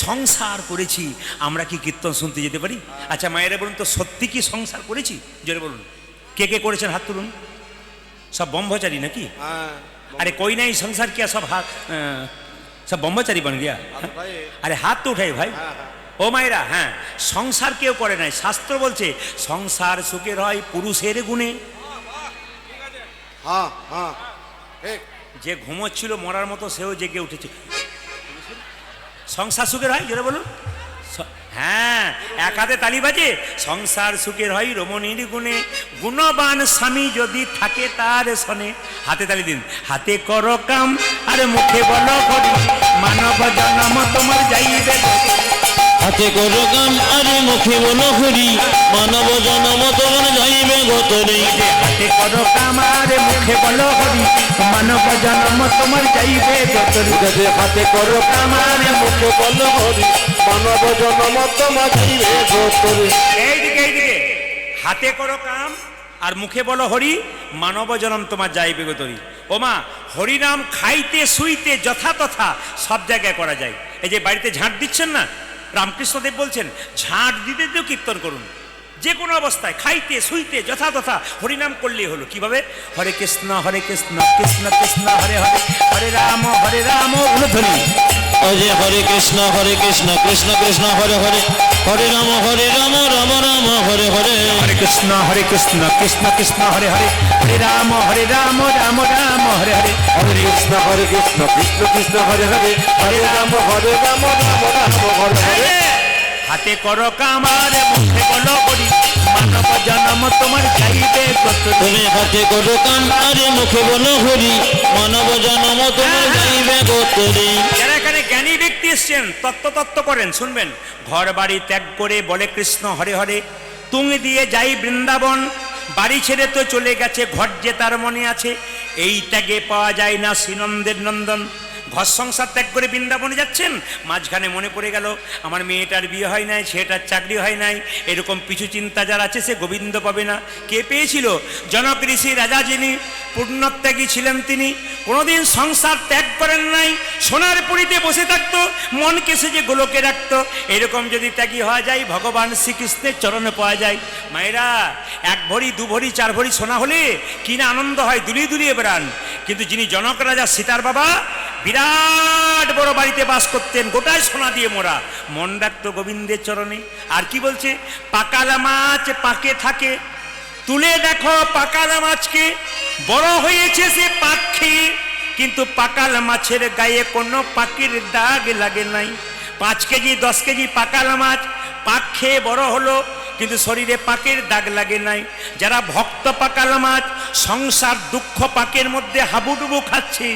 সংসার করেছি, আমরা কি কীর্তন শুনতে যেতে পারি? আচ্ছা মায়েরা বলুন তো, সত্যি কি সংসার করেছি? জোরে বলুন, কে কে করেছেন হাত তুলুন। সব ব্রহ্মচারী নাকি? अरे कोई नहीं संसार किया, सब हाथ सब ब्रह्मचारी बन गया। अरे हाथ तो उठाए भाई। ও মায়েরা, হ্যাঁ, সংসার কেউ করে নাই। শাস্ত্র বলছে সংসার সুখের হয় পুরুষের গুণে। যে ঘুমোচ্ছিল মরার মতো সেও জেগে উঠেছে। সংসার সুখের হয়, জোরে বলুন। হ্যাঁ, এক হাতে তালি বাজে। সংসার সুখের হয় রমণীর গুণে, গুণবান স্বামী যদি থাকে তার সনে। হাতে তালি দিন। হাতে করো কাম আর মুখে বলো করি, মানব জন্ম তোমার যাইবে। হাতে করো কাম আর মুখে বলো হরি, মানব জন্ম তোমার যাইবে গতরে। হাতে করো কাম আর মুখে বলো হরি, মানব জন্ম তোমার যাইবে গতরে। হাতে করো কাম আর মুখে বলো হরি, মানব জন্ম তোমার যাইবে গতরে। এইদিকে এইদিকে, হাতে করো কাম আর মুখে বলো হরি, মানব জন্ম তোমার যাইবে গতরি। ও মা, হরিনাম খাইতে শুইতে যথা তথা সব জায়গায় করা যায়। এই যে বাড়িতে ঝাঁট দিচ্ছেন না, রামকৃষ্ণদেব বলছেন ঝাঁট দিতে দিতেও কীর্তন করুন। যে কোনো অবস্থায় খাইতে শুইতে যথা তথা হরিনাম করলেই হলো। কিভাবে? হরে কৃষ্ণ কৃষ্ণ কৃষ্ণ হরে হরে, হরে রাম উলধ্বনি। অজে হরে কৃষ্ণ কৃষ্ণ কৃষ্ণ হরে হরে, হরে রাম রাম রাম হরে হরে। হরে কৃষ্ণ কৃষ্ণ কৃষ্ণ হরে হরে, হরে রাম রাম রাম হরে হরে। হরে কৃষ্ণ কৃষ্ণ কৃষ্ণ হরে হরে, হরে রাম রাম রাম হরে হরে। হাতে করো কামার মুখে বলো করি, মানব জন্ম তোমার যাইবে গতরে। তুমি হাতে করো কাম আর মুখে বলো হরি, মানব জন্ম তোমার যাইবে গতরে। যারা এখানে জ্ঞানী ব্যক্তি এসছেন, তত্ত্ব করেন, শুনবেন। ঘর বাড়ি ত্যাগ করে বলে কৃষ্ণ হরে হরে, তুং দিয়ে যাই বৃন্দাবন। বাড়ি ছেড়ে তো চলে গেছে, ঘর যে তার মনে আছে। এই ত্যাগে পাওয়া যায় না শ্রীনন্দের নন্দন। ঘর সংসার ত্যাগ করে বৃন্দাবনে যাচ্ছেন, মাঝখানে মনে পড়ে গেল আমার মেয়েটার বিয়ে হয় নাই, ছেলেটার চাকরি হয় নাই। এরকম পিছু চিন্তা যারা আছে সে গোবিন্দ পাবে না। কে পেয়েছিল? জনক ঋষি রাজা, যিনি পূর্ণত্যাগী ছিলেন, তিনি কোনোদিন সংসার ত্যাগ করেন নাই। সোনার পুরীতে বসে থাকতো, মনকে সে যে গোলকে রাখতো। এরকম যদি ত্যাগী হওয়া যায়, ভগবান শ্রীকৃষ্ণের চরণে পাওয়া যায়। মায়েরা, এক ভরি দু ভরি চার ভরি সোনা হলে কি না আনন্দ হয়, দুলিয়ে দুলিয়ে বেড়ান। কিন্তু যিনি জনক রাজা সীতার বাবা, বিরাট বড় বাড়িতে বাস করতেন, গোটায় সোনা দিয়ে মোড়া, মন রাখতো গোবিন্দের চরণে। আর কি বলছে? পাকালা মাছ পাকে থাকে, তুলে দেখো পাকালা মাছকে, বড় হয়েছে সে পাক খেয়ে, কিন্তু পাকাল মাছের গায়ে কোনো পাখির দাগ লাগে নাই। 5 কেজি 10 কেজি পাকাল মাছ পাক খেয়ে বড় হলো, কিন্তু শরীরে পাকের দাগ লাগে নাই। যারা ভক্ত পাকাল মাছ সংসার দুঃখ পাকের মধ্যে হাবুডুবু খাচ্ছে,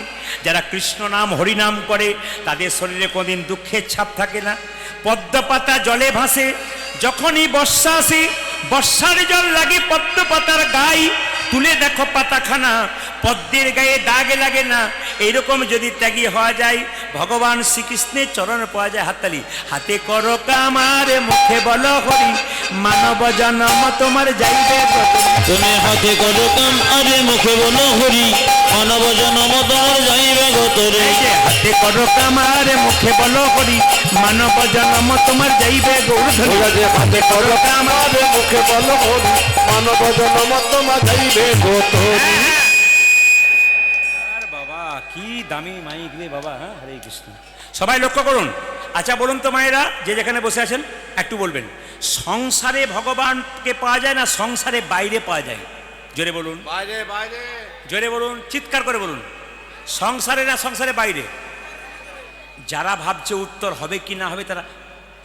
যারা কৃষ্ণ নাম হরিনাম করে, তাদের শরীরে কোনদিন দুঃখের ছাপ থাকে না। পদ্ম পাতা জলে ভাসে, যখনই বর্ষা আসে, বর্ষার জল লাগে পদ্ম পাতার গায়ে, তুলে দেখো পাতাখানা, পদ্মের গায়ে দাগ লাগে না। এইরকম যদি ত্যাগী হওয়া যায়, ভগবান শ্রীকৃষ্ণের চরণ পাওয়া যায়। হাততালি। হাতে করো কামার মুখে বলো হরি, মানব জন্ম তোমার যাইবে গতরে। তুমি হাতে করো কাম আর মুখে বলো হরি, মানব জন্ম তোমার যাইবে গতরে। হাতে করো কামার মুখে বলো হরি, মানব জন্ম তোমার যাইবে গৌরধরে। হাতে করো কাম আর মুখে বলো হরি, মানব জন্ম তোমার যাইবে গতরে। বাবা কি দামি মাইক রে বাবা। হ্যাঁ, হরে কৃষ্ণ। সবাই লক্ষ্য করুন। আচ্ছা বলুন তো মায়েরা, যে যেখানে বসে আছেন একটু বলবেন, সংসারে ভগবানকে পাওয়া যায় না সংসারে বাইরে পাওয়া যায়? জোরে বলুন। বাইরে বাইরে। জোরে বলুন, চিৎকার করে বলুন। সংসারে না সংসারে বাইরে? যারা ভাবছে উত্তর হবে কি না হবে, তারা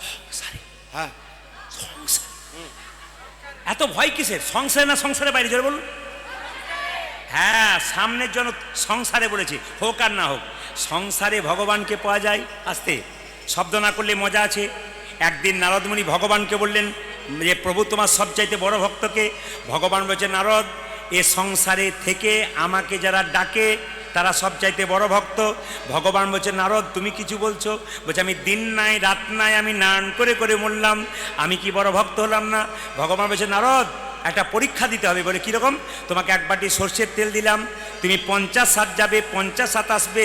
সংসারে। হ্যাঁ, সংসার। এত ভয় কিসের? সংসারে না সংসারে বাইরে? জোরে বলুন। হ্যাঁ, সামনের জন্য সংসারে বলেছি, হোক আর না হোক, সংসারে ভগবানকে পাওয়া যায়। আস্তে শব্দ না করলে মজা আছে। একদিন নারদমুনি ভগবানকে বললেন যে প্রভু তোমার সবচাইতে বড় ভক্তকে? ভগবান বলছে, নারদ, এ সংসারে থেকে আমাকে যারা ডাকে তারা সবচাইতে বড় ভক্ত। ভগবান বলছে, নারদ তুমি কিছু বলছো? বলছে, আমি দিন নাই রাত নাই আমি নান করে করে মরলাম, আমি কি বড় ভক্ত হলাম না? ভগবান বলছে, নারদ একটা পরীক্ষা দিতে হবে। বলে কীরকম? তোমাকে এক বাটি সর্ষের তেল দিলাম, তুমি 50 হাত যাবে, 50 হাত আসবে,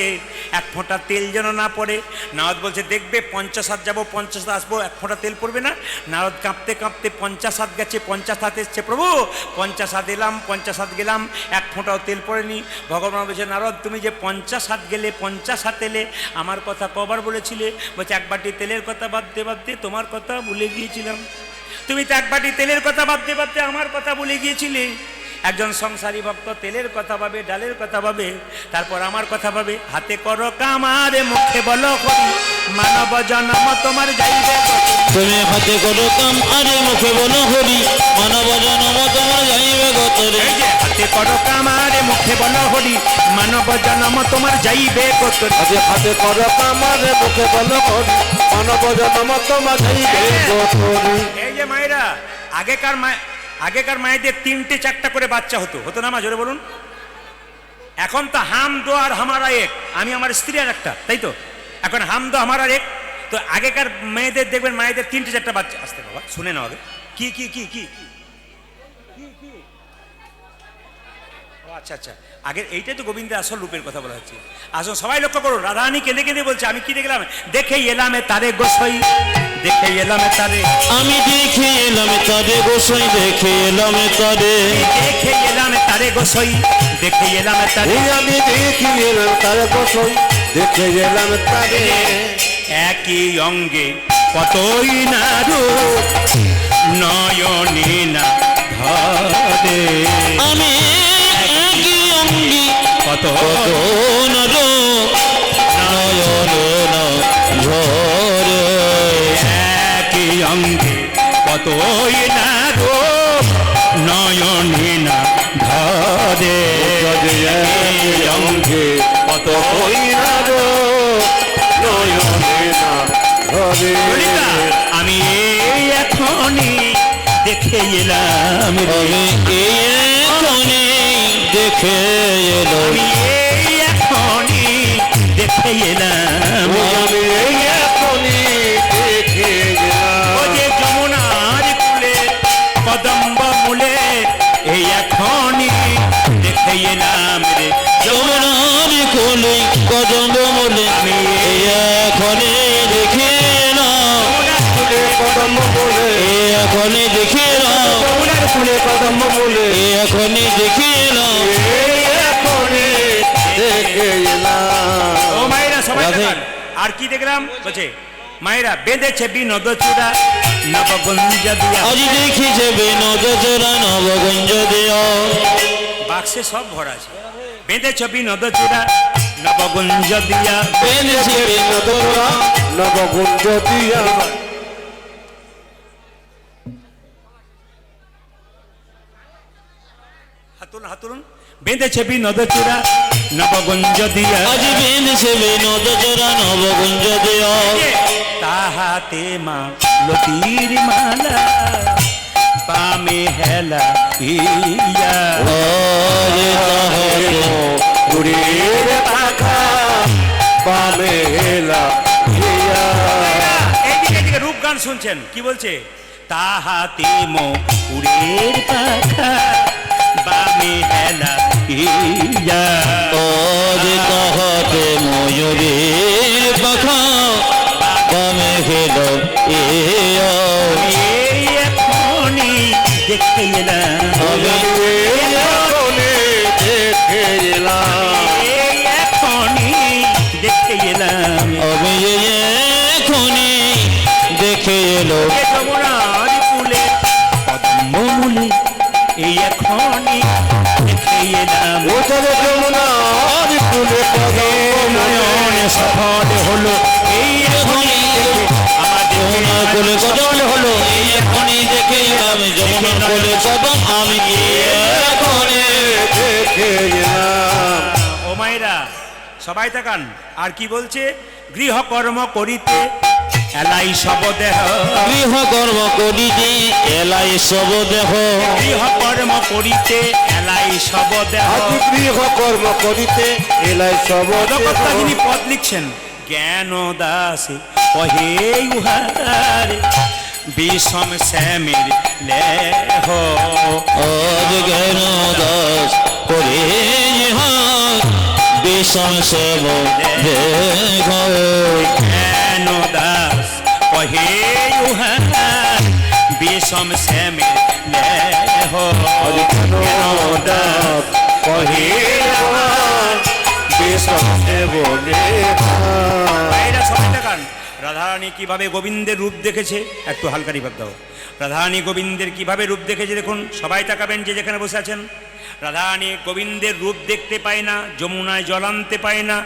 এক ফোঁটা তেল যেন না পড়ে। নারদ বলছে দেখবে 50 হাত যাবো, 50 হাত আসবো, এক ফোঁটা তেল পড়বে না। নারদ কাঁপতে কাঁপতে 50 হাত গেছে, 50 হাত এসছে, প্রভু 50 হাত এলাম, 50 হাত গেলাম, এক ফোঁটাও তেল পড়েনি। ভগবান বলছে নারদ তুমি যে 50 হাত গেলে, 50 হাত এলে, আমার কথা কবার বলেছিলে? বলছে এক বাটি তেলের কথা ভাবতে ভাবতে তোমার কথা ভুলে গিয়েছিলাম। তুমি তো এক বাটি তেলের কথা ভাবতে ভাবতে আমার কথা ভুলে গিয়েছিলে। একজন সংসারী ভক্ত তেলের কথা ভাবে, ডালের কথা ভাবে, তারপর আমার কথা ভাবে। হাতে করো কামার, মুখে বলো হরি, মানব জন্ম তোমার যাইবে কতদিন। তুমি হাতে করো কাম আরে মুখে বলো হরি, মানব জন্ম তোমার যাইবে গতরে। এই যে হাতে করো কামার, মুখে বলো হরি, মানব জন্ম তোমার যাইবে কতদিন। হাতে করো কামার, মুখে বলো হরি, মানব জন্ম তোমার যাইবে কতদিন। এই যে মায়েরা, আগেকার মায়েদের 3টে 4টা করে বাচ্চা হতো না মা? জোরে বলুন। এখন তো হাম দো আর হামারা এক, আমি আমার স্ত্রী আর একটা, তাই তো? এখন হাম দো হামারা এক। তো আগেকার মেয়েদের দেখবেন মায়েদের 3টে 4টা বাচ্চা। আসতে বাবা, শুনে নাও আগে। কি কি কি কি ও আচ্ছা আচ্ছা, আগের এইটাই তো গোবিন্দের আসল রূপের কথা বলা হচ্ছে। আসুন সবাই লক্ষ্য করুন, রাধারানী কেঁদে কেঁদে বলছে আমি কি দেখলাম? দেখে এলামে তারে গোসাই, দেখে এলামে তারে, আমি দেখে এলাম তারে গোসাই, দেখে এলাম তারে, দেখে এলামে তারে গোসাই, দেখে এলামে তারে। আমি দেখি এলাম তার গোসাই, দেখে এলাম তারে। একই অঙ্গে কতই না রূপ, নয়নে না ধরে। আমি একই অঙ্গি কত কত নর নয়ন ঝরে। একই অঙ্গে কতই না রূপ, নয়নে না ধরে। একই অঙ্গে কত না রো নয়নে না ধরে। ললিতা, আমি এই এখনই দেখে এলাম রে। আমি এখনই দেখে এলো, আমি এই এখনই দেখে এলাম। আমি এখনই দেখে গেলাম। ও যে যমুনার কূলে কদম্ব মূলে, এই এখনই দেখে এলাম রে। যমুনার কোলে কদম্ব মূলে, আমি এখনই দেখে এলাম। যমুনার কূলে কদম বলে, এখনই দেখে এলাম, যমুনার কূলে কদম বলে, এখনই দেখে এলাম। এখনই দেখে এলাম। ও মায়েরা সবাই রাধে। দেখান। আর কি দেখলাম? বলছে মায়েরা বেঁধেছে বিনোদ চূড়া, নবগঞ্জ দিয়া। আজ দেখি যে বিনোদ চূড়া, নবগঞ্জ দিয়া। বাক্সে সব ভরা আছে। বেঁধেছ বিনোদ চূড়া, নবগঞ্জ দিয়া। বেঁধেছি বিনোদ চূড়া, নবগুঞ্জ দিয়া। হাতুন হাতুন। বেঁধেছে বিনোদ চূড়া, নবগঞ্জ দিয়া। আজ বেঁধেছে বিনোদ চূড়া, নবগঞ্জ দিয়া। তাহাতে মা লতির মালা, বামে হেলা ইয়া। আজ তাহাতে ঘুরির পাখা বামে হেলা দিয়া। এইদিকে এইদিকে রূপ গান শুনছেন কি বলছে? তাহাতে মো উড়ের পাখা, বামে হেলা ইয়া। আজ তাহাতে ময়ূরের পাখা, বামে হেলো ইয়া। এই এখনই দেখে এলাম, আমি এখনই দেখে এলাম। এই এখনই দেখে এলাম। আমি এখনই দেখে এলো, এ যমুনার কূলে কদম্ব মূলে, এই এখনই দেখে এলাম। ও চলে যমুনার কূলে কদম নয়নে সফল হলো এই এখনই আমাদের যমুনার কোলে কদম হলো, এই এখনই দেখে এলাম। যমুনার কোলে কদম, আমি এখনই দেখে এলাম। ও মায়েরা সবাই তাকান। আর কি বলছে? গৃহকর্ম করিতে এলাই সব দেহ, গৃহকর্ম করিতে এলাই সব দেহ। গৃহকর্ম করিতে এলাই সব দেহ। আজ গৃহকর্ম করিতে এলাই সব পদকর্তা যিনি পদ লিখছেন, জ্ঞান দাসে কহে উহারে, বিষম শ্যামের লেহ। আজ জ্ঞান দাস করে ইহার বিষম সেব দেখ। জ্ঞান দাস কহে উহার বিষম শ্যামের লেহ। জ্ঞান দাস কহে উহার বিষম ভাইরা সবাই দেখান রাধারানী কিভাবে গোবিন্দের রূপ দেখেছে। একটু হালকারি ভাব দাও। রাধারানী গোবিন্দের কিভাবে রূপ দেখেছে দেখুন, সবাই তাকাবেন যে যেখানে বসে আছেন। রাধারানী গোবিন্দের রূপ দেখতে পায় না, যমুনায় জল আনতে পায় না,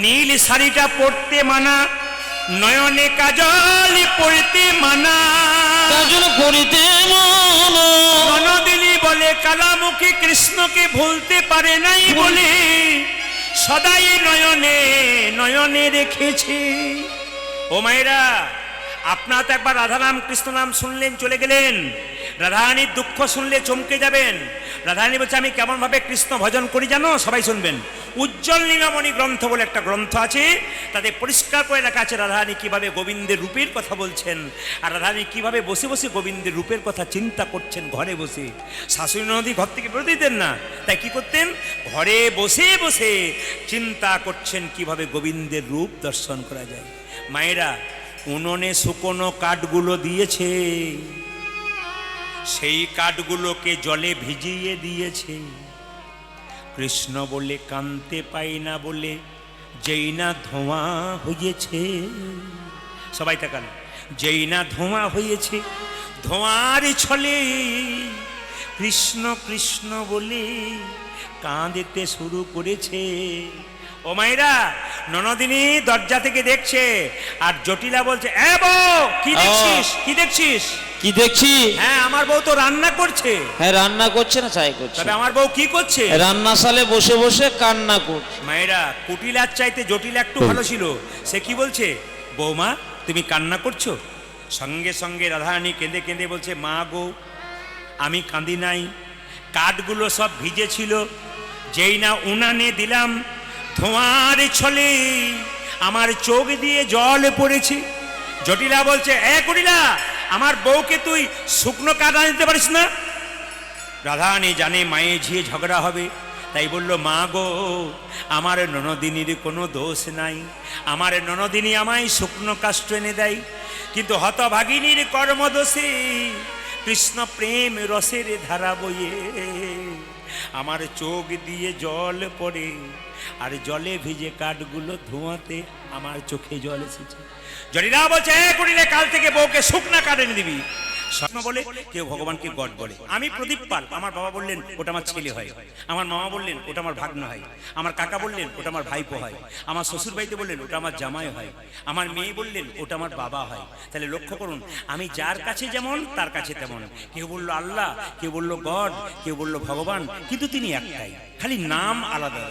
নীল শাড়িটা পরতে মানা, নয়নে কাজল পড়তে মানা। কাজল করিতে মানা, বনদিনী বলে কালামুখী কৃষ্ণকে ভুলতে পারে নাই বলে সদাই নয়নে নয়নে রেখেছে। ও মায়েরা, আপনারা তো একবার রাধারাম কৃষ্ণ নাম শুনলেন চলে গেলেন, রাধারানীর দুঃখ শুনলে চমকে যাবেন। রাধারানী বলছে আমি কেমন ভাবে কৃষ্ণ ভজন করি জানো, সবাই শুনবেন। উজ্জ্বল নীলমণি গ্রন্থ বলে একটা গ্রন্থ আছে, তাতে পরিষ্কার করে লেখা আছে রাধারানী কিভাবে গোবিন্দের রূপের কথা বলছেন, আর রাধারানী কিভাবে বসে বসে গোবিন্দের রূপের কথা চিন্তা করছেন ঘরে বসে। শাশুড়ি নদী ঘর থেকে বেরোতে দিতেন না, তাই কি করতেন, ঘরে বসে বসে চিন্তা করছেন কিভাবে গোবিন্দের রূপ দর্শন করা যায়। মায়েরা, উনুনে শুকনো কাঠগুলো দিয়েছে, সেই কাঠগুলোকে জলে ভিজিয়ে দিয়েছে। কৃষ্ণ বলে কানতে পাই না বলে যেই না ধোঁয়া হয়েছে। সবাই তাকান, যেই না ধোঁয়া হয়েছে, ধোঁয়ার ছলে কৃষ্ণ কৃষ্ণ বলে কাঁদতে শুরু করেছে। ও মায়েরা, ননদিনী দরজা থেকে দেখছে, আর জটিলা বলছে এ বউ কি দেখছিস, কি দেখছিস? কি দেখছি? হ্যাঁ, আমার বউ তো রান্না করছে। হ্যাঁ, রান্না করছে না চাই করছে? তবে আমার বউ কি করছে? রান্নাশালে বসে বসে কান্না করছে। মায়েরা, কুটিলার চাইতে জটিলা একটু ভালো ছিল। সে কি বলছে, বৌমা তুমি কান্না করছো? সঙ্গে সঙ্গে রাধারানী কেঁদে কেঁদে বলছে মা গো আমি কাঁদি নাই, কাঠগুলো সব ভিজে ছিল, যেই না উনানে দিলাম ধোঁয়ার ছলে আমার চোখ দিয়ে জল পড়েছে। জটিলা বলছে এ কুটিলা, আমার বউকে তুই শুকনো কাঠ আনতে পারিস না? রাধারানী জানে মায়ে ঝিয়ে ঝগড়া হবে, তাই বলল মা গো আমার ননদিনীর কোনো দোষ নাই, আমার ননদিনী আমায় শুকনো কাষ্ঠ এনে দেয়, কিন্তু হতভাগিনীর কর্মদোষে কৃষ্ণ প্রেম রসের ধারা বয়ে আমার চোখ দিয়ে জল পড়ে, আর জলে ভিজে কাঠগুলো ধোঁয়াতে আমার চোখে জল এসেছে। জটিলা বলছে এ কুটিলে, কাল থেকে বউকে শুকনা কাঠ এনে দিবি। স্বপ্ন বলে, কেউ ভগবানকে গড বলে। আমি প্রদীপ পাল, আমার বাবা বললেন ওটা আমার ছেলে হয়, আমার মামা বললেন ওটা আমার ভাগ্ন হয়, আমার কাকা বললেন ওটা আমার ভাইপো হয়, আমার শ্বশুর বাড়িতে বললেন ওটা আমার জামাই হয়, আমার মেয়ে বললেন ওটা আমার বাবা হয়। তাহলে লক্ষ্য করুন, আমি যার কাছে যেমন তার কাছে তেমন। কেউ বলল আল্লাহ, কেউ বলল গড, কেউ বলল ভগবান, কিন্তু তিনি একটাই, খালি নাম আলাদা।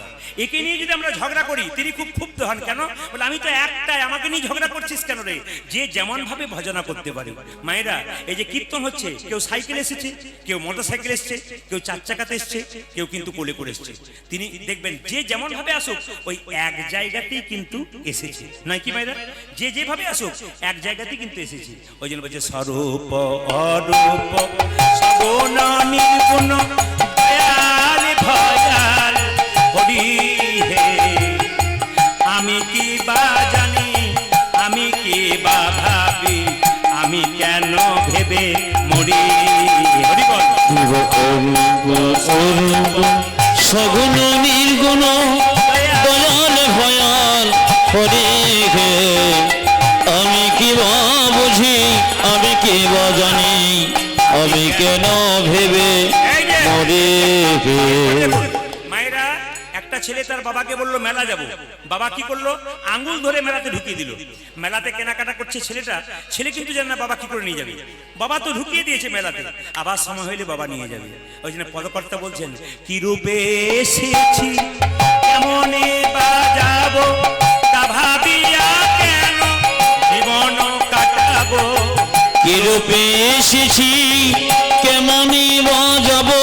একে নিয়ে যদি আমরা ঝগড়া করি তিনি খুব ক্ষুব্ধ হন, কেন বলে আমি তো একটাই, আমাকে নিয়ে ঝগড়া করছিস কেন রে? যে যেমন ভাবে ভজনা করতে পারে। মায়েরা, এই যে কীর্তন হচ্ছে, কেউ সাইকেল এসেছে, কেউ মোটর সাইকেল এসছে, কেউ চার চাকাতে এসছে, কেউ কিন্তু কোলে করে এসছে। তিনি দেখবেন যে যেমন ভাবে আসুক ওই এক জায়গাতেই কিন্তু এসেছে, নয় কি মায়েরা? যে যেভাবে আসুক এক জায়গাতেই কিন্তু এসেছে। ওই জন্য বলছে স্বরূপ অরূপ সগুণ নির্গুণ দয়াল ভয়াল হরি হে। আমি কি বা জানি, আমি কি বা ভাবি, আমি কেন ভেবে মরি। হরি বল। সগুণ নির্গুণ দয়াল ভয়াল হরি হে। আমি কি বা বুঝি, আমি কি বা জানি, আমি কেন ভেবে মরি হে। মায়েরা, একটা ছেলে তার বাবাকে বললো মেলা যাব, বাবা কি করলো, আঙ্গুল ধরে মেলাতে ঢুকিয়ে দিল। মেলাতে কেনাকাটা করছে ছেলেটা, ছেলে কিন্তু জানে না বাবা কি করে নিয়ে যাবে, বাবা তো ঢুকিয়ে দিয়েছে মেলাতে, আবার সময় হইলে বাবা নিয়ে যাবে। ওই জন্য পদকর্তা বলছেন কি রূপে এসেছি কেমনে বাজাবো, তা ভাবিয়া কেন জীবন কাটাবো। কি রূপে এসেছি কেমনই বাজাবো,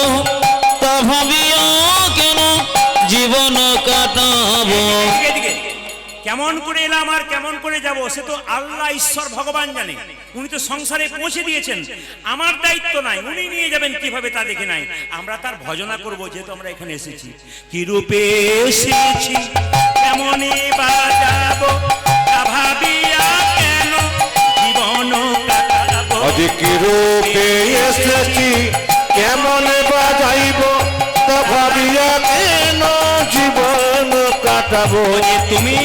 তা ভাবিয়া কেন জীবন কাটাবো। কেমন করে এলাম আর কেমন করে যাব সে তো আল্লাহ ঈশ্বর ভগবান জানে। উনি তো সংসারে পৌঁছে দিয়েছেন, আমার দায়িত্ব নাই, উনি নিয়ে যাবেন কিভাবে তা দেখে নাই। আমরা তার ভজনা করব, যেহেতু আমরা এখানে এসেছি। কি রূপে এসেছি কেমনে বাজাবো তা ভাবিয়া কেন জীবন কাটাবো। আজ কি রূপে এসেছি কেমন বাজাইব তা ভাবিয়া কেন জীবন কাটাবো। তুমি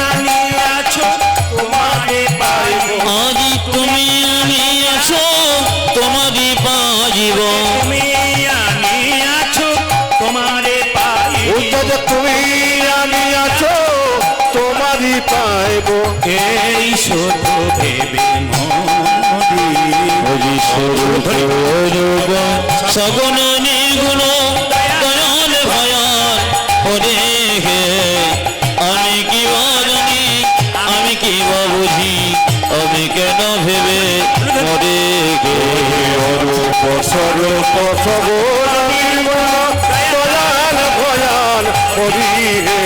আনিয়াছো তোমারে পাইব, আজ তুমি আনিয়াছো তোমারই পাইব। তুমি আনিয়াছো তোমারে পাইব, উল্টো তুমি আনিয়াছো তোমারই পাইব। এই শুধু ভেবে মরি হরি স্বরূপ সগুণ নির্গুণ দয়াল ভয়াল হরে হে। আমি কি জানি আমি কি বুঝি আমি কেন ভেবে মরে গে। অরূপ স্বরূপ সগুণ নির্গুণ দয়াল ভয়াল হরি হে।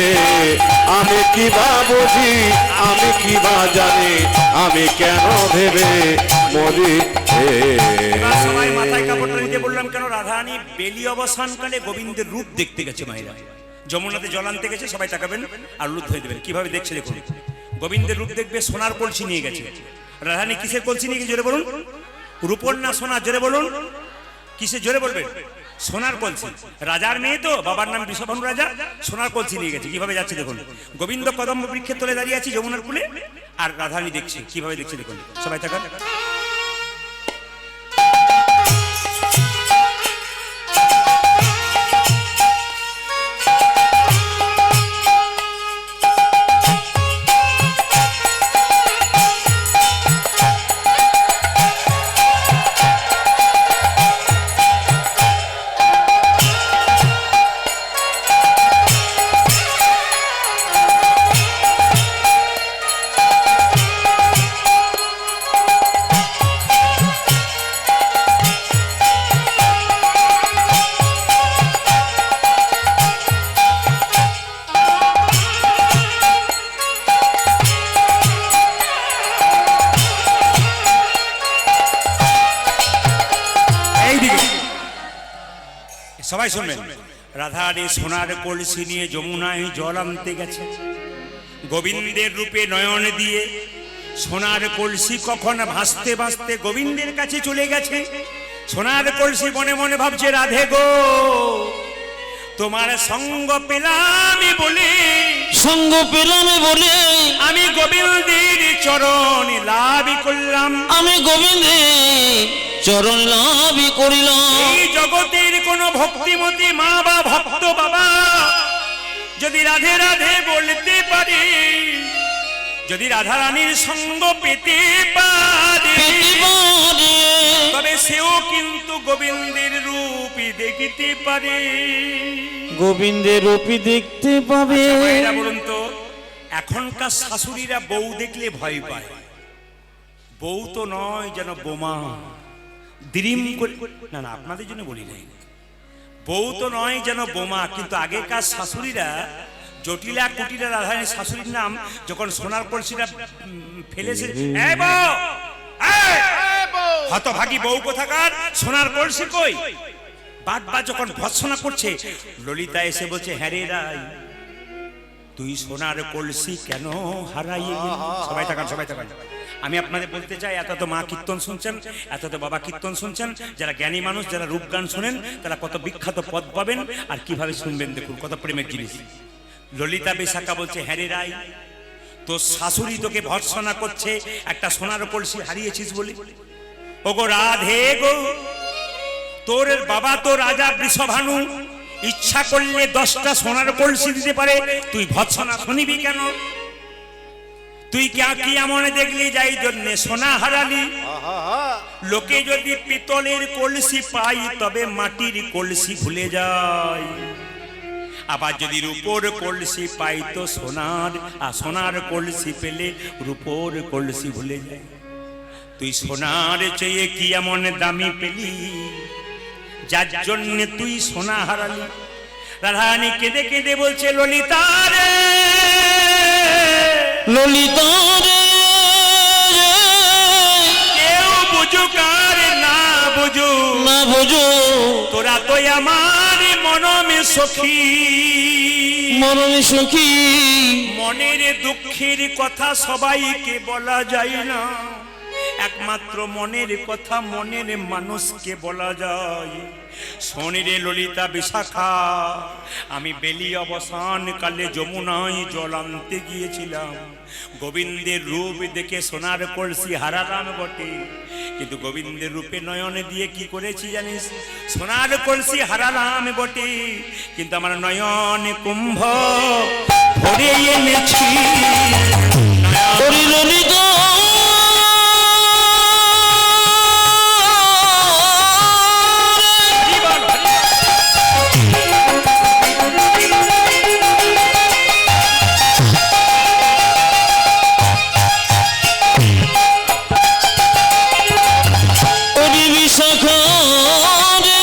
আমি কি বা বুঝি আমি কি বা জানি আমি কেন ভেবে মরি হে। সবাই মাথায় কাপড়টা নিতে বললাম কেন? রাধারানী বেলি অবসানকালে গোবিন্দের রূপ দেখতে গেছে মায়েরা, যমুনাতে জল আনতে গেছে। সবাই তাকাবেন আর লুট হয়ে দেবেন কিভাবে দেখছে দেখুন। গোবিন্দের রূপ দেখবে, সোনার কলসি নিয়ে গেছে। রাধারানী কিসের কলসি নিয়ে গেছে জোরে বলুন? রূপর না সোনা? জোরে বলুন কিসে, জোরে বলবেন। সোনার কলসি। রাজার মেয়ে তো, বাবার নাম বৃষভানু রাজা, সোনার কলসি নিয়ে গেছে। কিভাবে যাচ্ছে দেখুন। গোবিন্দ কদম্ব বৃক্ষের তলে দাঁড়িয়ে আছে যমুনার কূলে, আর রাধারানী দেখছে কিভাবে দেখছে দেখুন। সবাই তাকান। সবাই শুনবেন। রাধারানী সোনার কলসি নিয়ে যমুনায় জল আনতে গেছে। গোবিন্দের রূপে নয়ন দিয়ে সোনার কলসি কখন ভাসতে ভাসতে গোবিন্দের কাছে চলে গেছে। সোনার কলসি মনে মনে ভাবছে, রাধে গো তোমার সঙ্গ পেলাম বলে, সঙ্গ পেলাম বলে আমি গোবিন্দের চরণ লাভই করলাম। আমি গোবিন্দের চরণ লাভই করিলাম। এই জগতের কোন ভক্তিমতী মা বা ভক্ত বাবা যদি রাধে রাধে বলতে পারে, যদি রাধা রানীর সঙ্গ পেতে পারে, তবে সেও কিন্তু গোবিন্দের রূপই দেখিতে পারে। গোবিন্দের রূপই দেখতে পাবে। ভাইরা বলুন তো, এখনকার শাশুড়িরা বউ দেখলে ভয় পায়। বউ তো নয় যেন বোমা, দ্রিম করে। না না, আপনাদের জন্য বলি নাই। বউ তো নয় যেন বোমা, কিন্তু আগেকার শাশুড়িরা জটিলা কুটিলা রাধারানীর শাশুড়ির নাম যখন সোনার কলসিটা ফেলেছে, হতভাগী বউ কোথাকার, সোনার কলসি কই? বারবার যখন ভৎসনা করছে, ললিতা এসে বলছে, হ্যাঁ রে রাই, তুই সোনার কলসি কেন হারাইলি? সবাই তাকান, সবাই তাকান। আমি আপনাদের বলতে চাই, এত তো মা কীর্তন শুনছেন, এত তো বাবা কীর্তন শুনছেন, যারা জ্ঞানী মানুষ, যারা রূপগান শোনেন, তারা কত বিখ্যাত পদ পাবেন আর কিভাবে শুনবেন দেখুন, কত প্রেমের জিনিস। ললিতা বিশাখা বলছে, হ্যাঁ রে রাই, তোর শাশুড়ি তোকে ভর্ৎসনা করছে একটা সোনার কলসি হারিয়েছিস বলে। ওগো রাধে গো, তোর বাবা তো রাজা বৃষভানু, ইচ্ছা করলে 10টা সোনার কলসি দিতে পারে, তুই ভৎসনা শুনিবি কেন? তুই কি এমন দেখলি যাই জন্যে সোনা হারালি? লোকে যদি পিতলের কলসি পাই তবে মাটির কলসি ভুলে যায়, আবার যদি রূপোর কলসি পাই তো সোনার, আর সোনার কলসি পেলে রূপোর কলসি ভুলে যায়। তুই সোনার চেয়ে কি এমন দামি পেলি যার জন্যে তুই সোনা হারালি? রাধারানী কেঁদে কেঁদে বলছে, ললিতা রে ললিতারে কেউ বুঝুক আর না বুঝুক, না বুঝো তোরা তো আমার মনমে সখী। মরণে সখী মনের দুঃখের কথা সবাইকে বলা যায় না, একমাত্র মনের কথা মনের মানুষকে বলা যায়। শনিরে ললিতা বিশাখা, আমি বেলি অবসান কালে যমুনায় জল আনতে গিয়েছিলাম। গোবিন্দের রূপ দেখে সোনার কলসি হারালাম বটে, কিন্তু গোবিন্দের রূপে নয়ন দিয়ে কি করেছি জানিস? সোনার কলসি হারালাম বটে, কিন্তু আমার নয়ন কুম্ভ ভরে এনেছি। ওরে ললিতা ওরে বিশাখা রে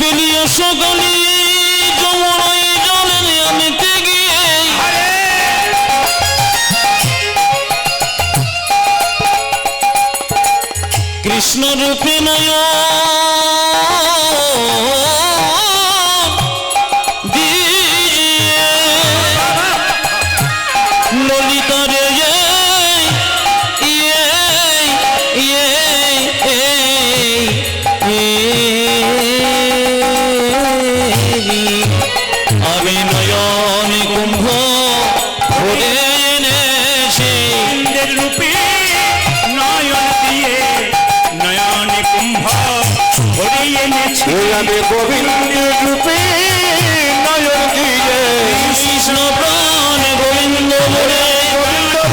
বেলিয়া সকালে যমুনায় জলে আনতে গিয়ে কৃষ্ণ রূপে নয় ললিতারে আমি নয়ন কুম্ভ ভরে এনেছি গোবিন্দের রূপে নয়ন দিয়ে নয়ন কুম্ভ ভরে এনেছি। ওই আমি গোবিন্দের রূপে নয়ন দিয়ে কৃষ্ণ প্রাণ গোবিন্দ বলে গোবিন্দর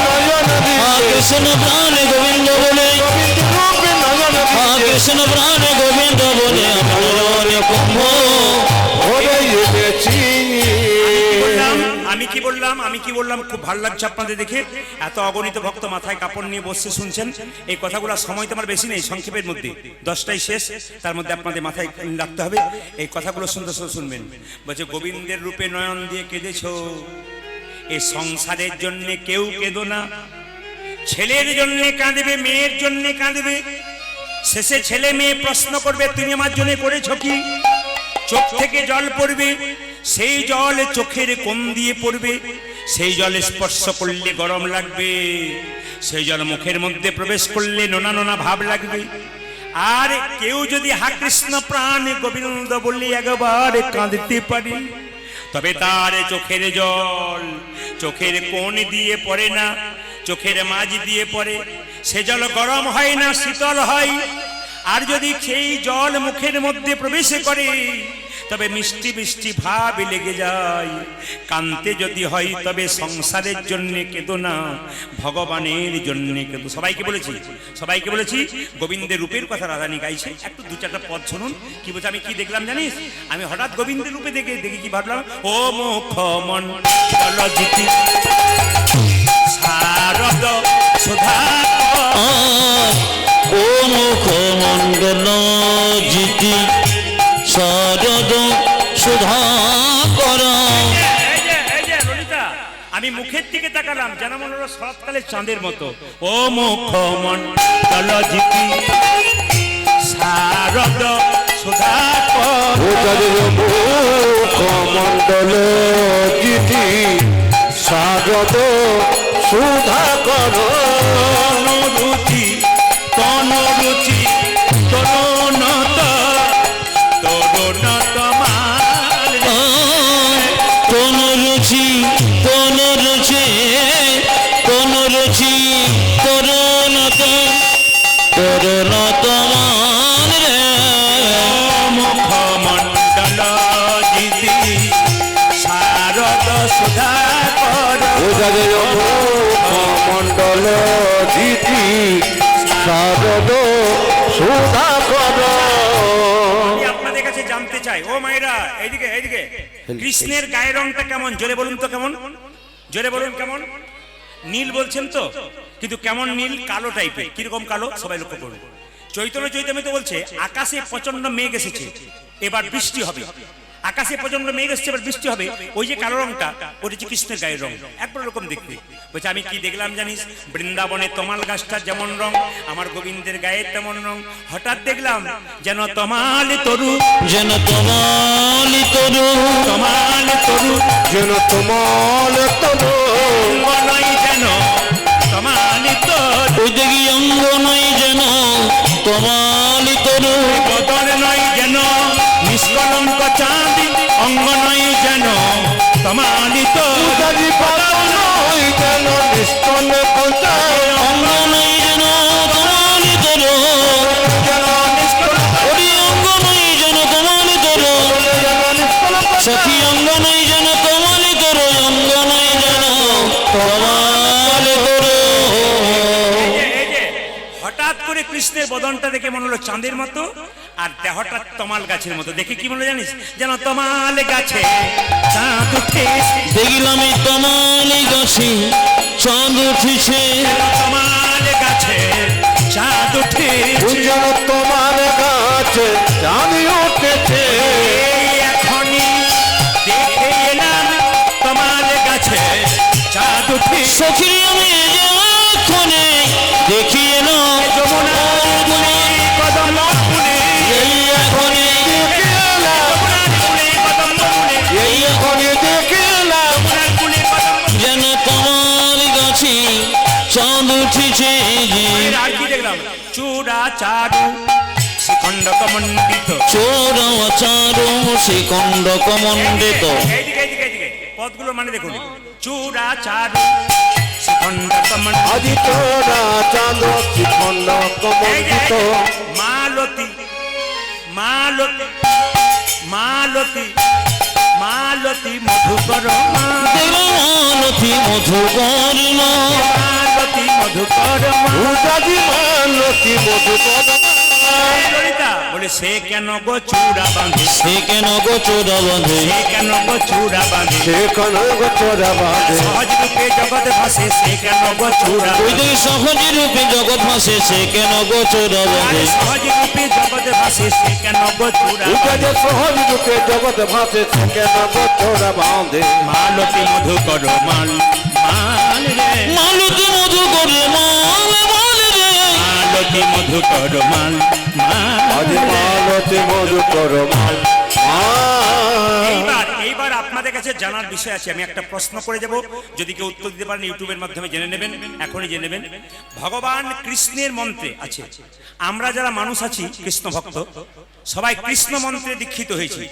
নয়ন দিয়ে কৃষ্ণ প্রাণ গোবিন্দ বলে গোবিন্দের রূপে নয়ন দিয়ে কৃষ্ণ প্রাণ গোবিন্দ বলে আমার কুম্ভ ভরে এনেছি। আমি কি বললাম খুব ভালো লাগছে আপনাদের দেখে। এত অগণিত ভক্ত মাথায় কাপড় নিয়ে বসে শুনছেন। এই কথাগুলো সময় তো আমার বেশি নেই, সংক্ষেপের মধ্যে 10টাই শেষ, তার মধ্যে আপনাদের মাথায় রাখতে হবে। এই কথাগুলো সুন্দর শুনবেন। বলছে গোবিন্দের রূপে নয়ন দিয়ে কেঁদেছো, এই সংসারের জন্য কেউ কেঁদো না। ছেলের জন্য কাঁদবে, মেয়ের জন্য কাঁদবে, শেষে ছেলে মেয়ে প্রশ্ন করবে তুমি আমার জন্য করেছো কি? চোখ থেকে জল পড়বে, সেই জল চোখের কোণ দিয়ে পড়বে, সেই জল স্পর্শ করলে গরম লাগবে, সেই জল মুখের মধ্যে প্রবেশ করলে নোনা নোনা ভাব লাগবে। আর কেউ যদি হা কৃষ্ণ প্রাণ গোবিন্দ বললে একবার কাঁদতে পারে, তবে তার চোখের জল চোখের কোণ দিয়ে পড়ে না, চোখের মাঝ দিয়ে পড়ে। সে জল গরম হয় না, শীতল হয়। আর যদি সেই জল মুখের মধ্যে প্রবেশ করে, তবে মিষ্টি মিষ্টি ভাব লেগে যায়। কানতে যদি হয় তবে সংসারের জন্য কেঁদো না, ভগবানের জন্য কেঁদো। সবাইকে বলেছি গোবিন্দের রূপের কথা রাধানি গাইছে। একটু 2-4টা পদ শুনুন কি বলছে। আমি কি দেখলাম জানিস? আমি হঠাৎ গোবিন্দের রূপে দেখে কি ভাবলাম, ও মুখমণ্ডল জিতি শারদ সুধা ও মুখমণ্ডল জিতি শারদ সুধা কর। আমি মুখের দিকে তাকালাম, যেন মনে হলো শরৎকালের চাঁদের মতো। ও মুখমণ্ডল জিতি শারদ সুধা কর। ও যাদের মুখমণ্ডল জিতি শারদ সুধা কর। তনুরুচি তনুরুচি তরুণত তরুণত মাল তনুরুচি তনুরুচি তনুরুচি তরুণত তরুণত মান রে। মুখমণ্ডল জিতি শারদ সুধা কর। ও যাদের মুখমণ্ডল জিতি শারদ সুধা কর। আমি আপনাদের কাছে জানতে চাই, ও মায়েরা এইদিকে, কৃষ্ণের গায়ের রংটা কেমন? জোরে বলুন তো কেমন? জোরে বলুন কেমন নীল বলছেন তো, কিন্তু কেমন নীল? কালো টাইপের। কিরকম কালো? সবাই লক্ষ্য করুন। চৈতন্য চৈতামৃত বলছে আকাশে প্রচন্ড মেঘ এসেছে, এবার বৃষ্টি হবে। আকাশে প্রচন্ড মেঘ এসেছে, এবার বৃষ্টি হবে। ওই যে কালো রংটা, ওটা হচ্ছে কৃষ্ণের গায়ের রং, একবার রকম দেখতে। বলছে আমি কি দেখলাম জানিস? বৃন্দাবনে তমাল গাছটা যেমন রং, আমার গোবিন্দের গায়ে তেমন রং। হঠাৎ দেখলাম যেন তমাল তরু, যেন তোমালি তরু, তমাল তরু, যেন তোমাল তরু, অঙ্গ নয় যেন তমাল তরু, ওই দেখি অঙ্গ নয় যেন তোমালি তরু, বদন নয় যেন নিষ্কলঙ্ক চাঁদ, অঙ্গ নয় যেন তমাল তরু, উদারি পালন নয় যেন নিষ্কল কলতা, অঙ্গ নয় যেন তোমালি তরু, যেন নিষ্কল ওরে অঙ্গ নয় যেন তোমালি তরু, যেন নিষ্কল সখী অঙ্গ নয় যেন তোমালি তরু, অঙ্গ নয় যেন তোমালি তরু। এই যে হঠাৎ করে কৃষ্ণের বদনটা দেখে মনে হলো চাঁদের মতো, আর দেহটা তমাল গাছের মতো। দেখে কি মনে হলো জানিস? যেন তমাল গাছে চাঁদ উঠেছে, দেখলাম এই তোমালি গাছে চাঁদ উঠেছে, তমাল গাছে চাঁদ উঠেছে। যেন তোমার গাছে চাঁদি উঠেছে, এই এখনই দেখে এলাম তমাল গাছে চাঁদ উঠেছে। সখী আমি যে এক্ষণে দেখি এলাম যমুনার কুলে কদম ফুলে, এই এখনই দেখে এলাম, যমুনার কুলে কদম ফুলে, এই এখনই দেখে এলাম, যমুনার কুলে কদম ফুলে। যেন তোমালি গাছে চাঁদ উঠেছে। আর কি দেখলাম? চূড়া চারু শিখণ্ড কমণ্ডিত। চোরা চারু শ্রীকণ্ড কমণ্ডিত, এইদিকে এইদিকে এইদিকে পদগুলো মানে দেখুন। চূড়া চারু শিখণ্ড কমণ্ডিত। আজি তোরা চাঁদ শিখণ্ড এই যে কমণ্ডিত, মালতী মালতী মালতী মালতী মধুকর দেবালতি মধুকর মা, মালতী মধুকর উদারি মালতী মধুকর, ললিতা বলে সে কেন গো চূড়া বাঁধে, সে কেন গো চোরা বাঁধে, সে কেন গো চূড়া বাঁধে, সেখানে গোচরা বাঁধে, সহজ রূপে জগৎ ভাসে সে কেন গো চূড়া ওই বাঁধে। দেখি সহজে রূপে জগৎ ভাসে সে কেন গো চোরা বাঁধে, সহজ রূপে জগৎ ভাসে সে কেন গো চূড়া উদারে সহজ রূপে জগৎ ভাসে সেখানে গোচরা বাঁধে, মালতী মধুকর মাল মাল রে, মালতী মধুকর মাল মাল রে, মালতী মধুকর মাল আজ মাল। মালতী মধুকর মাল এইবার আপনাদের কাছে জানার বিষয় আছে। আমি একটা প্রশ্ন করে যাব, যদি কেউ উত্তর দিতে পারেন ইউটিউবের মাধ্যমে জেনে নেবেন, এখনই জেনে নেবেন। ভগবান কৃষ্ণের মন্ত্রে আছে, আমরা যারা মানুষ আছি কৃষ্ণ ভক্ত সবাই কৃষ্ণ মন্ত্রে দীক্ষিত হয়েছি,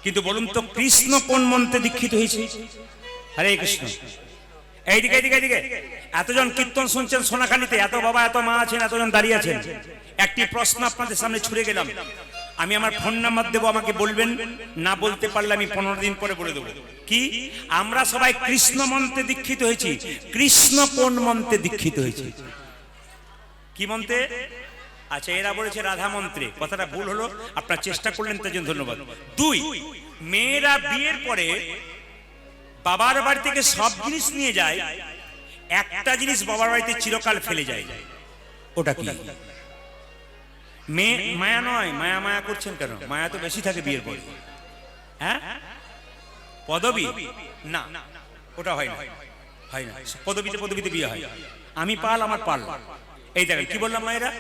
কিন্তু বলুন তো কৃষ্ণ কোন মন্ত্রে দীক্ষিত হয়েছে? হরে কৃষ্ণ। এইদিকে এইদিকে এইদিকে এতজন কীর্তন শুনছেন সোনাখালীতে, এত বাবা এত মা আছেন, এতজন দাঁড়িয়ে আছেন। একটি প্রশ্ন আপনাদের সামনে ছুড়ে গেলাম, আমি আমার ফোন নাম্বার দেবো, আমাকে বলবেন, না বলতে পারলে আমি 15 দিন পরে বলে দেবো। কি আমরা সবাই কৃষ্ণ মন্ত্রে দীক্ষিত হয়েছি, কৃষ্ণ কোন মন্ত্রে দীক্ষিত হয়েছে? কি মন্ত্রে? আচ্ছা, এরা বলেছে রাধা মন্ত্রে। কথাটা ভুল হলো, আপনারা চেষ্টা করলেন তার জন্য ধন্যবাদ। 2, মেয়েরা বিয়ের পরে বাবার বাড়ি থেকে সব জিনিস নিয়ে যায়, একটা জিনিস বাবার বাড়িতে চিরকাল ফেলে যায়, ওটা কি? মেয়ে মায়া নয়, মায়া মায়া করছেন কেন? মায়া তো বেশি থাকে বিয়ের পরে। হ্যাঁ, পদবী না, ওটা হয় না, হয় না। পদবীতে বিয়ে হয়। আমি পাল, আমার পাল। এই দেখেন কি বললাম, মায়েরা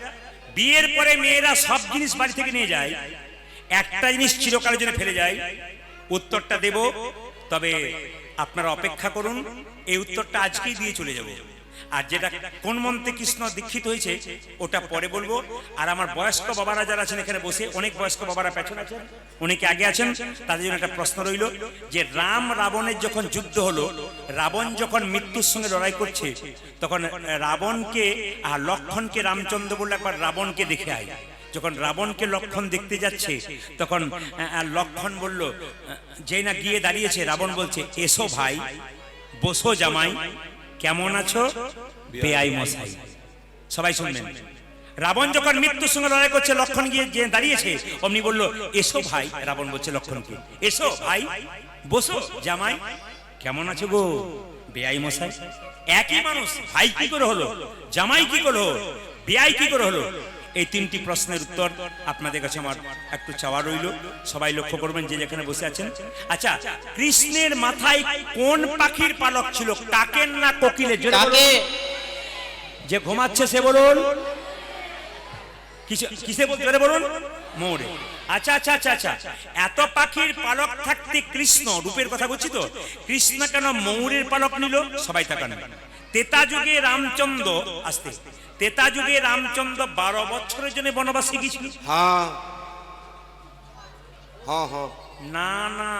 বিয়ের পরে মেয়েরা সব জিনিস বাড়ি থেকে নিয়ে যায়, একটা জিনিস চিরকালের জন্য ফেলে যায়। উত্তরটা দেব, তবে আপনারা অপেক্ষা করুন, এই উত্তরটা আজকেই দিয়ে চলে যাব। আর যেটা কোন মন্ত্রে কৃষ্ণ দীক্ষিত হয়েছে ওটা পরে বলবো। আর আমার বয়স্ক বাবারা যারা আছেন এখানে বসে, অনেক বয়স্ক বাবারা পেছনে আছেন, অনেকে আগে আছেন, তাদের জন্য একটা প্রশ্ন রইল যে রাম রাবণের যখন যুদ্ধ হলো, রাবণ যখন মৃত্যুর সঙ্গে লড়াই করছে, তখন রাবণকে আর লক্ষণকে রামচন্দ্র বললে একবার রাবণকে দেখে আয়। যখন রাবণকে লক্ষণ দেখতে যাচ্ছে, তখন লক্ষণ বলল, যেই না গিয়ে দাঁড়িয়েছে, রাবণ বলছে এসো ভাই, বসো জামাই, কেমন আছো বেআই মশাই। সবাই শুনবেন, রাবণ যখন মৃত্যুর সঙ্গে লড়াই করছে, লক্ষণ গিয়ে যে দাঁড়িয়েছে, অমনি বলল এসো ভাই। রাবণ বলছে লক্ষণকে, এসো ভাই, বসো জামাই, কেমন আছো গো বেআই মশাই একই মানুষ, ভাই কি করে হলো, জামাই কি করে হলো, বেআই কি করে হলো? এই তিনটি প্রশ্নের উত্তর আপনাদের কাছে আমার একটু চাওয়া রইল। সবাই লক্ষ্য করবেন যে যেখানে বসে আছেন। আচ্ছা, কৃষ্ণের মাথায় কোন পাখির পালক ছিল, কাকের না কোকিলের? জোরে বলুন। কাকে? যে ঘুমাচ্ছে সে বলুন। কিসে বলতে জোরে বলুন? ময়ূরে। আচ্ছা আচ্ছা আচ্ছা আচ্ছা, এত পাখির পালক থাকতে কৃষ্ণ, রূপের কথা বলছি তো, কৃষ্ণ কেন ময়ূরের পালক নিল? সবাই তাকান। তেতা যুগে রামচন্দ্র, আসতে, তেতা যুগে রামচন্দ্র 12 বছরের জন্য বনবাসে গিয়েছিল। হ্যাঁ হ্যাঁ হ্যাঁ, না না,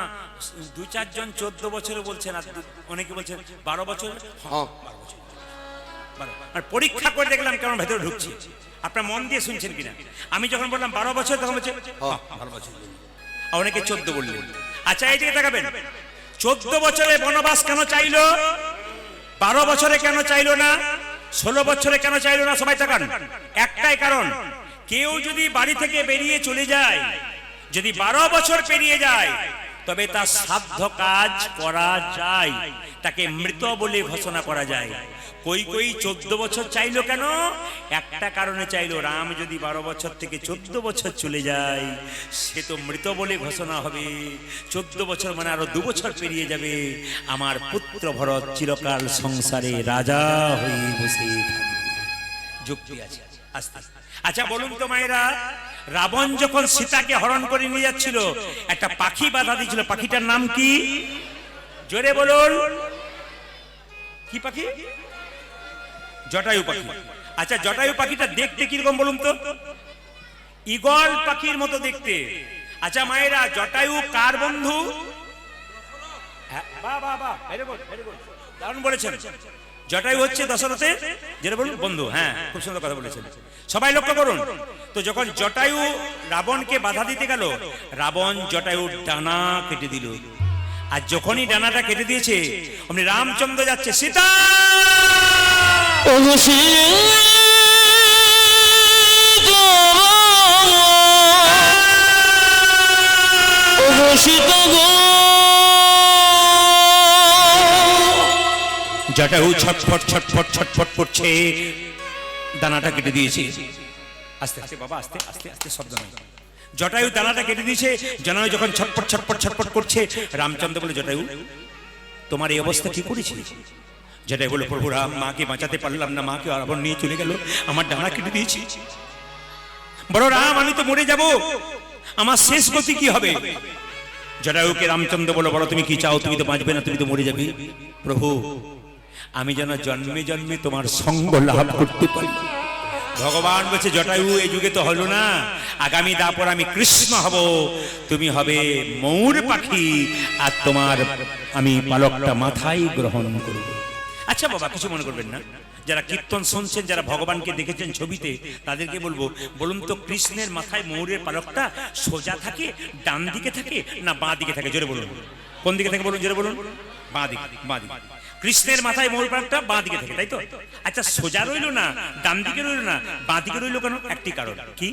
2-4 জন 14 বছরে বলছেন, আর অনেকে বলছেন 12 বছর। হ্যাঁ। আর পরীক্ষা করে দেখলাম কেমন ভেতরে ঢুকছে। আপনার মন দিয়ে শুনছেন কিনা? আমি যখন বললাম 12 বছর, তখন বলছে 12 বছর, আর অনেকে 14 বললেন। আচ্ছা, এই দিকে তাকাবেন, 14 বছরে বনবাস কেন চাইলো? 12 বছরে কেন চাইলো না? 16 বছরে কেন চাইলো না? সবাই তাকান। একটাই কারণ, কেউ যদি বাড়ি থেকে বেরিয়ে চলে যায়, যদি 12 বছর পেরিয়ে যায়, তবে তার সাধ্য কাজ করা যায়, তাকে মৃত বলে ঘোষণা করা যায়। কই কই 14 বছর চাইলো কেন? একটা কারণে চাইলো, রাম যদি 12 বছর থেকে 14 বছর চলে যায়, সে তো মৃত বলে ঘোষণা হবে। 14 বছর মানে আরো 2 বছর পেরিয়ে যাবে, আমার পুত্র ভরত চিরকাল সংসারে রাজা হয়ে বসে থাকবে। যুক্তি আছে। আস্তে আস্তে। আচ্ছা বলুন তো মায়েরা, রাবণ যখন সীতাকে হরণ করে নিয়ে যাচ্ছিল, একটা পাখি বাধা দিয়েছিল, পাখিটার নাম কি? জোরে বলুন। কি পাখি? জটায়ু পাখি। আচ্ছা, জটায়ু পাখিটা দেখতে কিরকম বলুন তো? ঈগল পাখির মতো দেখতে। আচ্ছা মায়েরা, জটায়ু কার বন্ধু? বাহ বাহ বাহ, ভেরি গুড ভেরি গুড, দারুণ বলেছেন। জটায়ু হচ্ছে দশরথের, যেটা বলুন, বন্ধু। হ্যাঁ, খুব সুন্দর কথা বলেছেন। সবাই লক্ষ্য করুন তো, যখন জটায়ু রাবণকে বাধা দিতে গেল, রাবণ জটায়ুর ডানা কেটে দিল। আর যখনই ডানাটা কেটে দিয়েছে, অমনি রামচন্দ্র যাচ্ছে, সীতা জটায়ু ছটফট ছটফট ছটফট করছে, দানাটা কেটে দিয়েছে। আস্তে আস্তে বাবা, আস্তে আস্তে আস্তে, শব্দ নেই। জটায়ু দানাটা কেটে দিয়েছে, জটায়ু যখন ছটফট ছটফট ছটফট করছে, রামচন্দ্র বলে, জটায়ু তোমার এই অবস্থা কি করেছে? জটায়ু বলে, প্রভু রাম, মাকে বাঁচাতে পারলাম না, মাকে রাবণ নিয়ে চলে গেল, আমার ডানা কেটে দিয়েছি। বড় রাম, আমি তো মরে যাব, আমার শেষ গতি কি হবে? জটায়ুকে রামচন্দ্র বলো, বলো তুমি কি চাও? তুমি তো বাঁচবে না, তুমি তো মরে যাবে। প্রভু, আমি যেন জন্মে জন্মে তোমার সঙ্গ লাভ করতে পারি। ভগবান বলছে, জটায়ু এই যুগে তো হলো না, আগামী দাপর আমি কৃষ্ণ হব, তুমি হবে ময়ূর পাখি, আর তোমার আমি পালকটা মাথায় গ্রহণ করব। আচ্ছা বাবা, কিছু মনে করবেন না, যারা কীর্তন শুনছেন, যারা ভগবানকে দেখেছেন ছবিতে, তাদেরকে বলবো, বলুন তো, কৃষ্ণের মাথায় ময়ূরের পালকটা সোজা থাকে, ডান দিকে থাকে, না বাঁ দিকে থাকে? জোরে বলুন, কোন দিকে থাকে বলুন? জোরে বলুন। বাঁ দিকে। বাঁ দিকে। কৃষ্ণের মাথায় ময়ূর পালকটা বাঁ দিকে থাকে, তাই তো? আচ্ছা, সোজা রইল না, ডান দিকে রইল না, বাঁ দিকে রইল কেন? একটি কারণ। কি?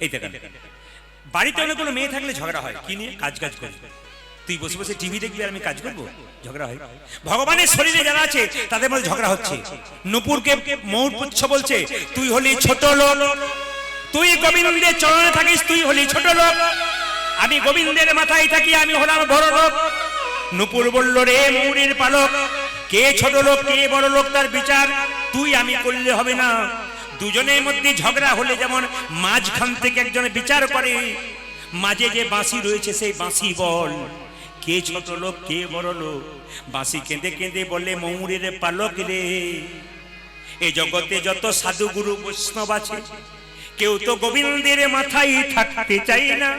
এই দেখেন, বাড়িতে অনেকগুলো মেয়ে থাকলে ঝগড়া হয়, কি নিয়ে? কাজ কাজ করে। তুই বসে বসে টিভি দেখবি আর আমি কাজ করবো, ঝগড়া হয়। ভগবানের শরীরে যারা আছে তাদের মধ্যে ঝগড়া হচ্ছে। নূপুরকে ময়ূর পুচ্ছ বলছে, তুই হলি ছোট লোক, তুই গোবিন্দের চরণে থাকিস, তুই হলি ছোট লোক, আমি গোবিন্দের মাথায় থাকি, আমি হলাম বড় লোক। নূপুর বলল, রে ময়ূরের পালক, কে ছোট লোক কে বড় লোক তার বিচার তুই আমি করলে হবে না। দুজনের মধ্যে ঝগড়া হলে যেমন মাঝখান থেকে একজন বিচার করে, মাঝে যে বাঁশি রয়েছে সেই বাঁশি বল, কে ছোট লোক কে বড় লোক। বাঁশি কেঁদে কেঁদে বলে, ময়ূরের পালক রে, এ জগতে যত সাধু গুরু বৈষ্ণব আছে, কেউ তো গোবিন্দের মাথায় থাকতে চাই না।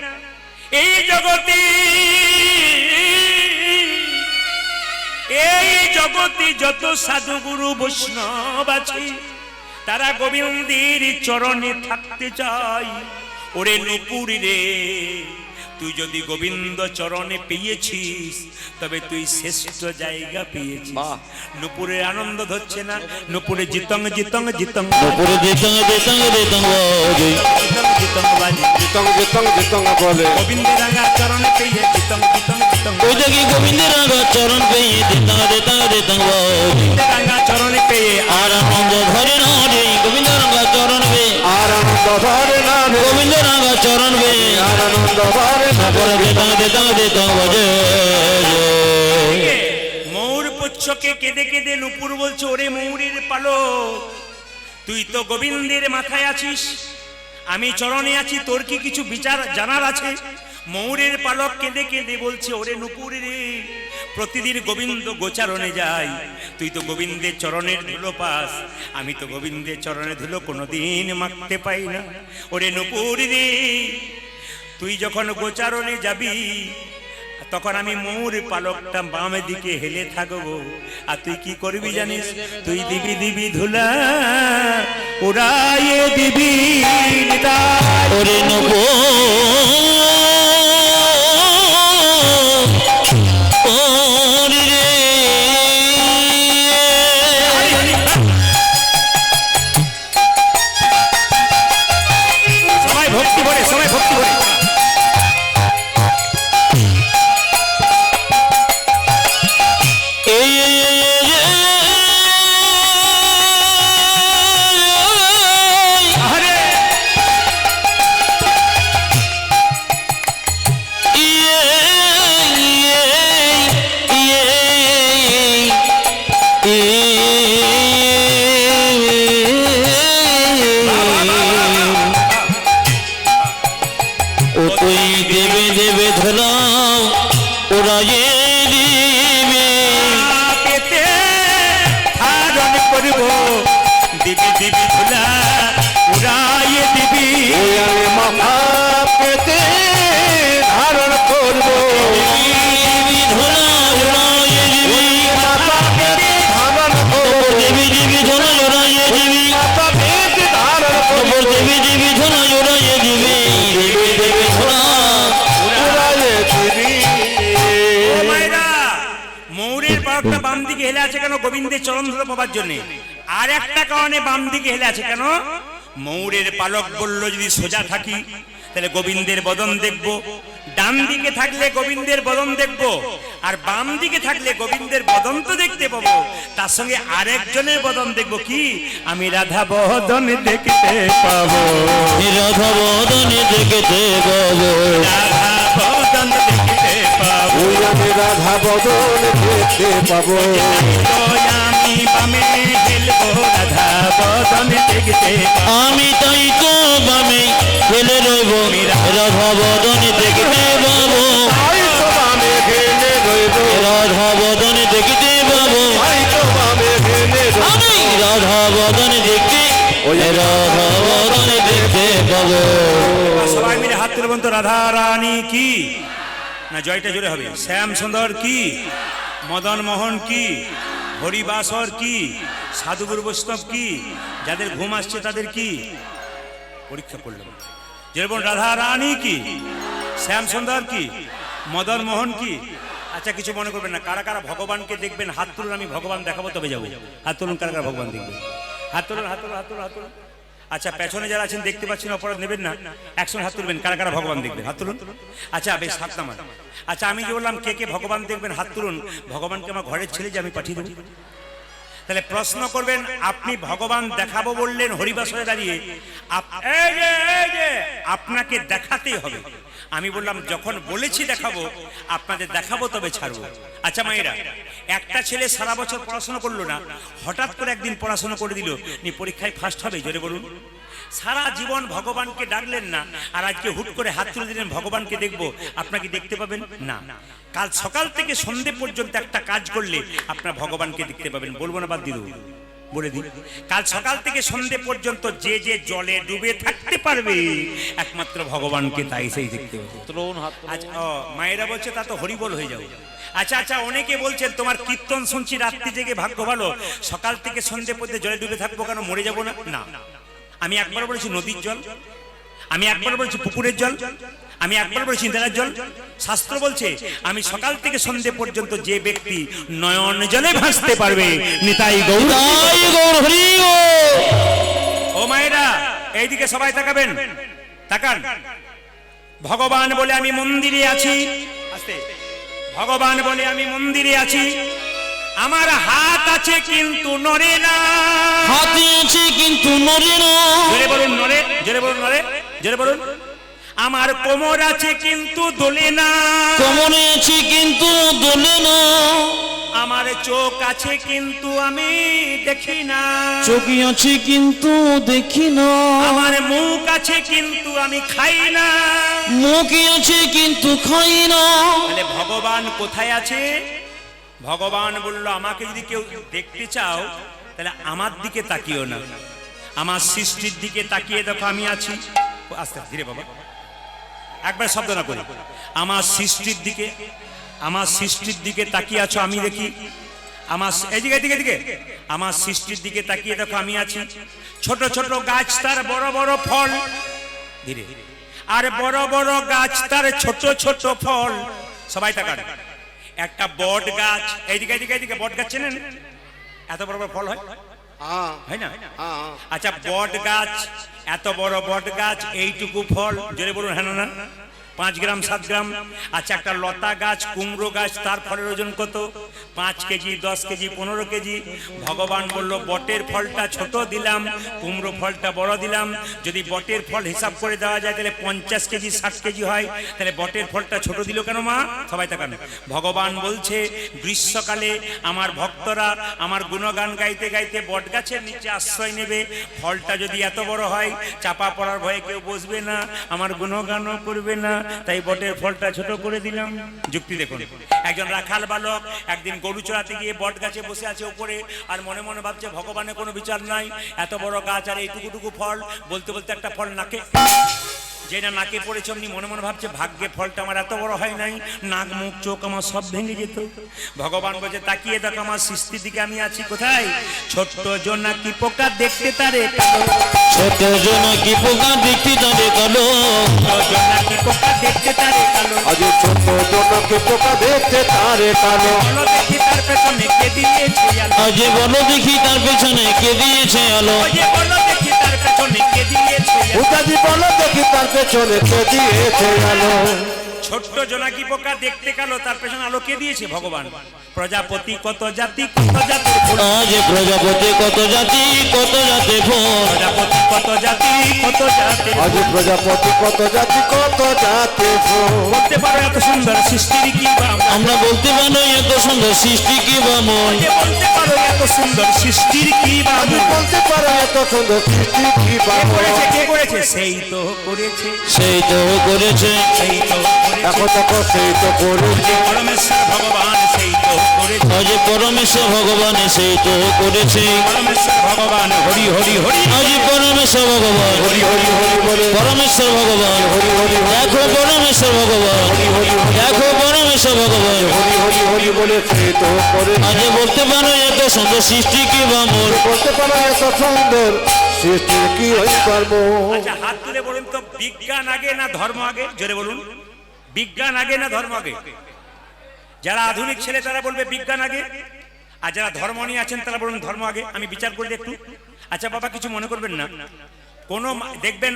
এই জগতে যত সাধু গুরু বৈষ্ণব আছে, তারা গোবিন্দের চরণে থাকতে চায়। ওরে নূপুর রে, তুই যদি গোবিন্দ চরণে পেয়েছিস, তবে তুই শ্রেষ্ঠ জায়গা পেয়েছিস। নূপুরের আনন্দ ধরছে না, নূপুরে জিতং জিতং জিতং, নূপুরে জিতং জিতং জিতং জিতং জিতং বাজে, জিতং জিতং জিতং বলে, গোবিন্দের রাঙা চরণে পেয়ে জিতং জিতং ওই দেখি গোবিন্দের রাঙা চরণ পেয়ে দিতা দিতা দিতা রাঙা চরণে পেয়ে আর আনন্দ ধরে না রে গোবিন্দ রাঙা চরণ পেয়ে আর আনন্দ ধরে না রে গোবিন্দ রাঙা চরণ পেয়ে আর আনন্দ ধরে না করে দিতা দিতা দিতা বজে ময়ূর পুচ্ছকে কেঁদে কেঁদে নুপুর বলছে, ওরে ময়ূরের পালক, তুই তো গোবিন্দের মাথায় আছিস, আমি চরণে আছি, তোর কি কিছু বিচার জানার আছে? ময়ূরের পালক কেঁদে কেঁদে বলছে, ওরে নুপুর রে, প্রতিদিন গোবিন্দ গোচারণে যাই, তুই তো গোবিন্দের চরণের ধুলো পাস, আমি তো গোবিন্দের চরণের ধুলো কোনোদিন মাখতে পাই না। ওরে নুপুর রে, তুই যখন গোচারণে যাবি তখন আমি ময়ূর পালকটা বামে দিকে হেলে থাকবো, আর তুই কি করবি জানিস? তুই দিবি দিবি ধুলা উড়াইয়ে দিবি নিতাই। ওরে নব ওরে রে সবাই ভক্তি ভরে, সবাই ভক্তি ভরে। আরে ও তুই দেবে দেবে ধরাও ওরা দিবে পেতে ধারণ করব, দিবি দিবি ধুলা উড়াইয়ে দিবি। ওই আমি মাথা পেতে ধারণ করবো দেবী ধরা ওরায়ে দিবি মাথা পেতে ধারণ করবো দেবী দেবী ধরা ওরায়ে দিবি মাথা পেতে ধারণ করবো দেবী দেবী ধরা ওরায়ে দিবি দেবী দেবী ধরা উড়াইয়ে দিবি। ও মায়েরা, ময়ূরের পালকটা বাম দিকে হেলে আছে কেন? গোবিন্দের চরণ ধুলো পাবার জন্য। আর একটা কারণে বাম দিকে হেলে আছে কেন? ময়ূরের পালক বলল, যদি সোজা থাকি তাহলে গোবিন্দের বদন দেখব, ডান দিকে থাকলে গোবিন্দের বদন দেখব, আর বাম দিকে থাকলে গোবিন্দের বদন তো দেখতে পাবো, তার সঙ্গে আরেকজনের বদন দেখব। কি? আমি রাধা বদন দেখতে পাবো, রাধা বদনে দেখতে পাবো রাধা বদন দেখতে পাবো। ওই আমি রাধা বদন দেখতে পাবো আমি বামে হেলবো, রাধা বদন দেখতে পাবো। আমি তাই তো বামে ফেলে রইব রাধা বদনে দেখতে পাবো তাই তো বামে ঘেনে রইব রাধা বদনে দেখতে পাবো তাই তো বামে ঘেনে রইব আমি রাধা বদনে দেখতে রাধা বদনে দেখতে পাবো সবাই মিলে হাত তুলে বলতো, রাধা রানী কি না, জয়টা জোরে হবে। শ্যাম সুন্দর কি, মদন মোহন কি, হরিবাসর কি, সাধুগুরু বৈষ্ণব কি, যাদের ঘুম আসছে তাদের কি পরীক্ষা করলাম। যেরকম রাধা রানী কি, শ্যাম সুন্দর কি, মদন মোহন কি। আচ্ছা, কিছু মনে করবেন না, কারা কারা ভগবানকে দেখবেন হাত তুলুন, আমি ভগবান দেখাবো তবে যাবো। হাত তুলুন, কারা কারা ভগবান দেখবেন? হাত তুলুন, হাত তুলুন, হাত তুলুন, হাত তুলুন। আচ্ছা, পেছনে যারা আছেন দেখতে পাচ্ছেন, অপরাধ নেবেন না, একসঙ্গে হাত তুলবেন। কারা কারা ভগবান দেখবেন হাত তুলুন। আচ্ছা, বেশ, হাত নামান। আচ্ছা, আমি যে বললাম কে কে ভগবান দেখবেন হাত তুলুন, ভগবানকে আমার ঘরের ছেলে যে আমি পাঠিয়ে দেবো। তাহলে প্রশ্ন করবেন, আপনি ভগবান দেখাবো বললেন হরিবাসরে দাঁড়িয়ে, এই যে আপনাকে দেখাতেই হবে। আমি বললাম যখন বলেছি দেখাবো, আপনাদের দেখাবো তবে ছাড়বো। আচ্ছা মায়েরা, একটা ছেলে সারা বছর পড়াশোনা করলো না, হঠাৎ করে একদিন পড়াশোনা করে দিল, নি পরীক্ষায় ফার্স্ট হবে, জোরে বলুন। সারা জীবন ভগবানকে ডাকলেন না, আর আজকে হুট করে হাত তুলে দিলেন ভগবানকে দেখবো, আপনাকে দেখতে পাবেন না। কাল সকাল থেকে সন্ধে পর্যন্ত একটা কাজ করলে আপনার ভগবানকে দেখতে পাবেন। বলবো না, বাদ দিয়ে দেবো, বলে দিই। কাল সকাল থেকে সন্ধে পর্যন্ত যে যে জলে ডুবে থাকতে পারবে, একমাত্র ভগবানকে তাই সেই দেখতে পাবে। আচ্ছা, মায়েরা বলছে তা তো হরিবল হয়ে যাবে। আচ্ছা আচ্ছা, অনেকে বলছেন তোমার কীর্তন শুনছি রাত্রি জেগে ভাগ্য ভালো, সকাল থেকে সন্ধে পর্যন্ত জলে ডুবে থাকবো কেন, মরে যাবো না? না, আমি একবার বলেছি নদীর জল, আমি একবার বলেছি পুকুরের জল, আমি একবার বলেছি ইন্দ্রার জল। শাস্ত্র বলছে আমি সকাল থেকে সন্ধে পর্যন্ত যে ব্যক্তি নয়ন জলে ভাসতে পারবে, নিতাই গৌর। ও মায়েরা, এইদিকে সবাই তাকাবেন, তাকান। ভগবান বলে আমি মন্দিরে আছি, আস্তে। ভগবান বলে আমি মন্দিরে আছি, আমার হাত আছে কিন্তু নড়ে না। হাতে আছে কিন্তু নড়ে না। জোরে বলুন নড়ে, জোরে বলুন নড়ে, জোরে বলুন। আমার কোমর আছে কিন্তু দোলে না। কোমরে আছে কিন্তু দোলে না। আমার চোখ আছে কিন্তু আমি দেখি না। চোখে আছে কিন্তু দেখি না। আমার মুখ আছে কিন্তু আমি খাই না। মুখে আছে কিন্তু খাই না। তাহলে ভগবান কোথায় আছে? ভগবান বলল আমাকে যদি কেউ দেখতে চাও তাহলে আমার দিকে তাকিও না, আমার সৃষ্টির দিকে তাকিয়ে দেখো আমি আছি। আস্তে ধীরে বাবা, একবার শব্দ না করি। আমার সৃষ্টির দিকে, আমার সৃষ্টির দিকে তাকিয়ে আছো আমি দেখি। আমার এদিকে এদিকে এদিকে আমার সৃষ্টির দিকে তাকিয়ে দেখো আমি আছি। ছোট ছোট গাছ তার বড় বড় ফল, ধীরে, আর বড় বড় গাছ তার ছোট ছোট ফল। সবাই তাকান, একটা বট গাছ, এইদিকে এইদিকে এইদিকে বট গাছ চেনেন? এত বড় বড় ফল হয়, হয় না? আচ্ছা, বট গাছ, এত বড় বট গাছ, এইটুকু ফল, জোরে বলুন হ্যাঁ না? 5 গ্রাম 7 গ্রাম। আচ্ছা, একটা লতা গাছ, কুমড়ো গাছ, তার ফলের ওজন কত? 5 কেজি, 10 কেজি, 15 কেজি। ভগবান বলল বটের ফলটা ছোট দিলাম, কুমড়ো ফলটা বড় দিলাম। যদি বটের ফল হিসাব করে দেওয়া যায় তাহলে 50 কেজি 60 কেজি হয়, তাহলে বটের ফলটা ছোট দিল কেন মা? সবাই তাকান। ভগবান বলছে গ্রীষ্মকালে আমার ভক্তরা আমার গুণগান গাইতে গাইতে বট গাছের নিচে আশ্রয় নেবে। ফলটা যদি এত বড় হয় চাপা পড়ার ভয়ে কেউ বসবে না, আমার গুণগানও করবে না, তাই বটের ফলটা ছোট করে দিলাম। যুক্তি দেখুন। একজন রাখাল বালক একদিন গরু চড়াতে গিয়ে বট গাছে বসে আছে উপরে, আর মনে মনে ভাবছে ভগবানের কোনো বিচার নাই, এত বড় গাছ আর এইটুকুটুকু ফল। বলতে বলতে একটা ফল নাকে, যে না নাকে পড়েছে, অমনি মনে মনে ভাবছে ভাগ্যে ফলটা আমার এত বড় হয় নাই, নাক মুখ চোখ আমার সব ভেঙে যেত। ভগবান বলছে তাকিয়ে দেখো আমার সৃষ্টির দিকে আমি আছি। কোথায়? ছোট্ট জোনাকি পোকা দেখতে তারে কালো, ছোট জোনাকি পোকা দেখতে তারে কালো, জোনাকি পোকা দেখতে তারে কালো। আজ ছোট জনকে পোকা দেখতে তারে কালো। বলো দেখি তার পেছনে কে দিয়েছে আলো? আজ বলো দেখি তার পেছনে কে দিয়েছে আলো। ওই যে বলো দেখি তার পেছনে কে দিয়েছে আলো? উদাজি বলো দেখি তার পেছনে কে দিয়েছে আলো। ছোট্ট জোনাকি পোকা দেখতে কালো, তার পেছনে আলো কে দিয়েছে? ভগবান। প্রজাপতি কত জাতি কত জাতির ফুল, আজ প্রজাপতি কত জাতি কত জাতি ফুল, প্রজাপতি কত জাতি কত জাতির আজ ফুল। প্রজাপতি কত জাতি কত জাতি ফুল। বলতে পারো এত সুন্দর সৃষ্টির কি বাম? আমরা বলতে পারি এত সুন্দর সৃষ্টি কি বামন। বলতে পারো এত সুন্দর সৃষ্টির কি বাম? আমি বলতে পারো এত সুন্দর সৃষ্টি কি কে বাবা। করেছে? কে করেছে? সেই তো করেছে, সেই তো করেছে, সেই তো দেখো করেছে। দেখো সেই তো করেছে। পরমেশ্বর ভগবান সেই তো করেছে, আজ পরমেশ্বর ভগবান সেই তো করেছে। পরমেশ্বর ভগবান হরি হরি হরি। আজ পরমেশ্বর ভগবান হরি হরি হরি বলে পরমেশ্বর ভগবান হরি হরি হরি দেখো পরমেশ্বর ভগবান দেখো পরমেশ্বর ভগবান। হরি হরি হরি বলে সেই তো করেছে। আজ বলতে পারো এত সুন্দর সৃষ্টি কি বামন। বলতে পারো এত সুন্দর সৃষ্টির কি হই পারবো। আচ্ছা, হাত তুলে বলুন তো, বিজ্ঞান আগে না ধর্ম আগে? জোরে বলুন, বিজ্ঞান আগে না ধর্ম আগে? যারা আধুনিক ছেলে তারা বলবে বিজ্ঞান আগে, আর যারা ধর্ম নিয়ে আছেন তারা বলুন ধর্ম আগে। আমি বিচার করি একটু। আচ্ছা বাবা, কিছু মনে করবেন না। কোন দেখবেন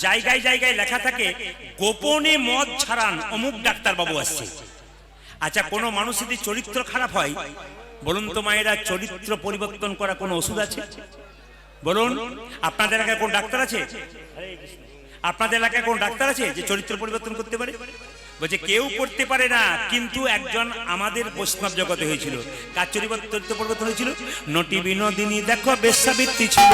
জায়গায় জায়গায় লেখা থাকে গোপনে মদ ছাড়ান অমুক ডাক্তার বাবু আসছে। আচ্ছা, কোনো মানুষ যদি চরিত্র খারাপ হয়, বলুন তো মায়েরা, চরিত্র পরিবর্তন করা কোনো ওষুধ আছে? বলুন, আপনাদের এলাকায় কোন ডাক্তার আছে? আপনাদের এলাকায় কোন ডাক্তার আছে যে চরিত্র পরিবর্তন করতে পারে? বলছে কেউ করতে পারে না, কিন্তু একজন আমাদের বৈষ্ণব জগতে হয়েছিল। কার চরিত্র পরিবর্তন হয়েছিল? নটি বিনোদিনী দেখো বেশ্যাবৃত্তি ছিল,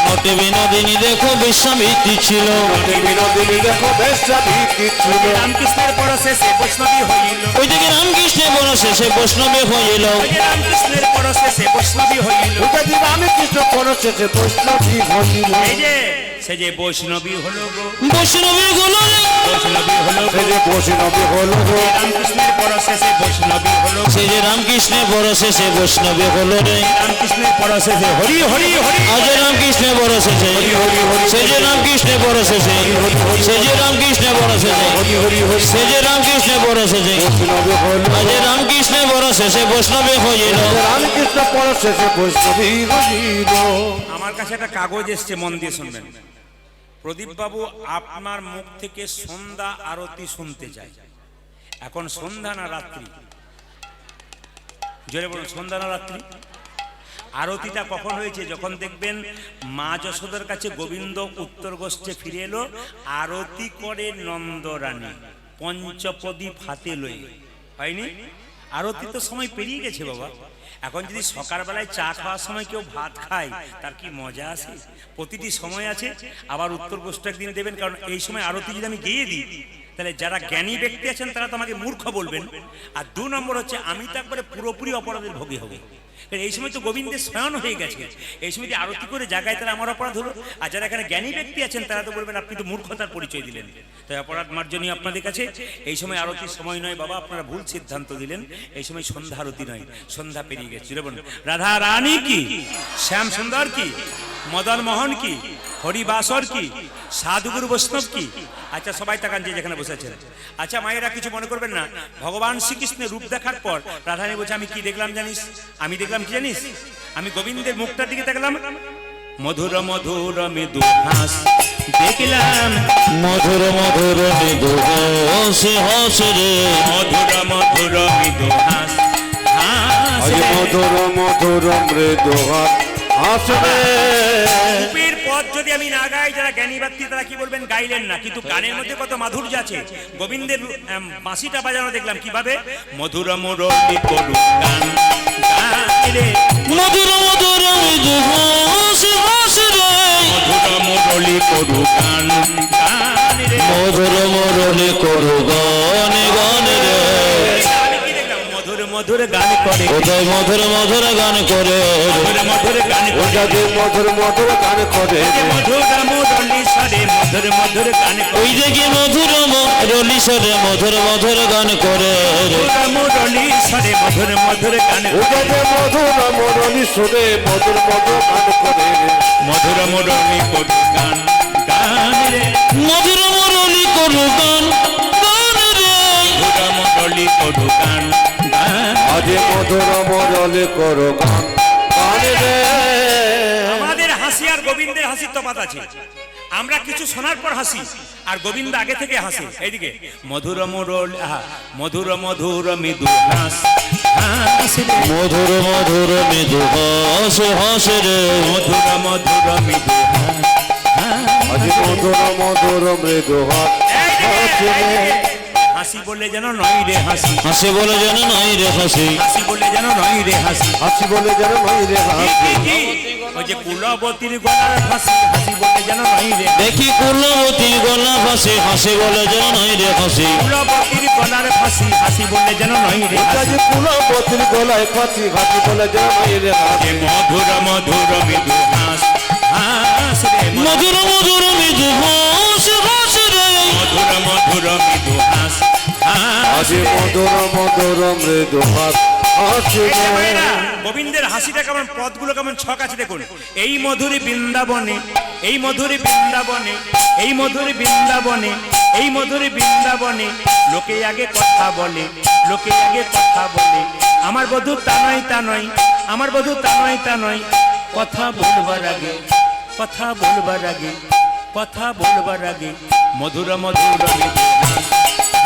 নটে বিনোদিনী দেখো বিশ্বাবৃত্তি ছিল, নটি বিনোদিনী দেখো বেশ্যাবৃত্তি ছিল। রামকৃষ্ণের পর শেষে বৈষ্ণবী হইল, ওই দিকে রামকৃষ্ণের বড় শেষে বৈষ্ণবে হইল, ওই যে রামকৃষ্ণের পর শেষে বৈষ্ণবী হইল। উদাজি রামকৃষ্ণ পরশেষে বৈষ্ণবী হইল। এই যে সে যে বৈষ্ণবী হলো গো, বৈষ্ণবী গুলো বৈষ্ণবী হলো সে গো। যে বৈষ্ণবী হলো গো। রামকৃষ্ণের পর শেষে বৈষ্ণবী হলো, সে যে রামকৃষ্ণের বড় শেষে বৈষ্ণবে হলো রে। রামকৃষ্ণের পর শেষে হরি হরি হরি। আজ রামকৃষ্ণের বড় শেষে সে যে রামকৃষ্ণের বড় শেষে সে যে রামকৃষ্ণের বড় শেষে হরি হরি হরি সে যে রামকৃষ্ণের বড় শেষে বৈষ্ণবী হলো। আজ রামকৃষ্ণের বড় শেষে বৈষ্ণবে হইল। রামকৃষ্ণ পরশেষে বৈষ্ণবী হইল। আমার কাছে একটা কাগজ এসছে, মন দিয়ে শুনবেন। প্রদীপ বাবু আপনার মুখ থেকে সন্ধ্যা আরতি শুনতে চাই। এখন সন্ধ্যা না রাত্রি? জোরে বলুন, সন্ধ্যা না রাত্রি? আরতিটা কখন হয়েছে? যখন দেখবেন মা যশোদার কাছে গোবিন্দ উত্তর গোষ্ঠে ফিরে এলো, আরতি করে নন্দরানী পঞ্চপদী হাতে লই। হয়নি? আরতি তো সময় পেরিয়ে গেছে বাবা। এখন যদি সকালবেলায় চা খাওয়ার সময় কেউ ভাত খায়, তার কি মজা আছে? প্রতিটি সময় আছে। আবার উত্তর গোষ্ঠ একদিন দেবেন, কারণ এই সময় আরতি যদি আমি গেয়ে দিই, তাহলে যারা জ্ঞানী ব্যক্তি আছেন তারা তো আমাকে মূর্খ বলবেন। আর 2 নম্বর হচ্ছে আমি তো একবারে পুরোপুরি অপরাধের ভোগী হব। এই সময় তো গোবিন্দের শয়ন হয়ে গেছে, এই সময় যে আরতি করে জায়গায় তারা আমার অপরাধ হলো। আর যারা এখানে জ্ঞানী ব্যক্তি আছেন তারা তো বলবেন আপনি তো মূর্খতার পরিচয় দিলেন। তাই অপরাধ মার্জনীয় আপনাদের কাছে। এই সময় আরতির সময় নয় বাবা, আপনারা ভুল সিদ্ধান্ত দিলেন। এই সময় সন্ধ্যা আরতি নয়, সন্ধ্যা পেরিয়ে গেছে। রাধা রানী কি, শ্যাম সুন্দর কি, মদন মোহন কি, হরিবাসর কি, সাধুগুরু বৈষ্ণব কি? আচ্ছা সবাই তাকান যে যেখানে বসেছেন। আচ্ছা মায়েরা কিছু মনে করবেন না, ভগবান শ্রীকৃষ্ণের রূপ দেখার পর রাধারানী বলছে আমি কি দেখলাম জানিস? আমি দেখলাম কি জানিস? আমি গোবিন্দের মুখটার দিকে তাকালাম, মধুর মধুর মৃদু হাস দেখলাম, মধুর মধুর মৃদু হাস হাস রে, মধুর মধুর মৃদু হাস হাস আজ রে। মধুর মধুর মৃদু হাস রে। রূপের পথ যদি আমি না গাই, যারা জ্ঞানী ব্যক্তি তারা কি বলবেন? গাইলেন না, কিন্তু গানের মধ্যে কত মাধুর্য আছে। গোবিন্দের বাঁশিটা বাজানো দেখলাম কিভাবে, মধুর মুরলী করু গান গাইলে, মধুর মধুর মৃদু হাস হাস রে, মধুর মুরলী করু গান গাইলে। মধুর মুরলি করু গান গান রে, আমি কি দেখলাম? মধুর মধুর গান করে, কোথায় মধুর মধুর গান করে, মধুর মধুর গান করে, ওটাকে মধুর মধুর গান করে রে। মধুর মুরলী সরে মধুর মধুর গান করে, ওই দেখি মধুর মুরলি সরে মধুর মধুর গান করে রে, মধুর মুরলী সরে মধুর মধুর গান করে, ওটাকে মধুর মরণী সুরে মধুর মধুর গান করে রে। মধুর মুরলী করু গান গান রে, মধুর মুরলি করু গান গান রে, মধুর মুরলী করু গান গান। আজ মধুর মরলে করো গান গান রে। আমাদের হাসি আর গোবিন্দের হাসির তফাৎ আছে। আমরা কিছু শোনার পর হাসি, আর গোবিন্দ আগে থেকে হাসে। এইদিকে মধুর মুরল মধুর মধুর মৃদু হাস হাস রে, মধুর মধুর মৃদু হাস হাস রে, মধুর মধুর মৃদু হাস হাস। আজ মধুর মধুর মৃদু হাস হাস রে। হাসি বলে যেন নয় রে হাসি, হাসি বলে যেন নাই রে হাসি, হাসি বলে যেন নয় রে হাসি। হাসি বলে যেন নয় রে হাসি। ওই যে কুলবতীর গলার ফাঁসি, হাসি বলে যেন নয় রে, দেখি কুলবতীর গলা ফাঁসি, হাসি বলে যেন নাই রে হাসি, কুলবতীর গলার ফাঁসি, হাসি বলে যেন নয় রে হাসি। আজ কুলবতীর গলায় ফাঁসি হাসি বলে যেন নয় রে হাসি। মধুর মধুর মৃদু হাস হাস রে, মধুর মধুর মৃদু হাস হাস রে, মধুর মধুর মৃদু হাস হাস আজ রে। মধুর মধুর মৃদু হাস হাস এই যে রে। ভাইরা, গোবিন্দের হাসিটা কেমন, পদগুলো কেমন ছক আছে দেখুন। এই মধুর বৃন্দাবনে, এই মধুর বৃন্দাবনে, এই মধুর বৃন্দাবনে, এই মধুর বৃন্দাবনে, লোকে আগে কথা বলে, লোকে আগে কথা বলে, আমার বধূ তা নয় তা নয়, আমার বধূ তা নয় তা নয়, কথা বলবার আগে, কথা বলবার আগে, কথা বলবার আগে, মধুর মধুর মৃদু হাস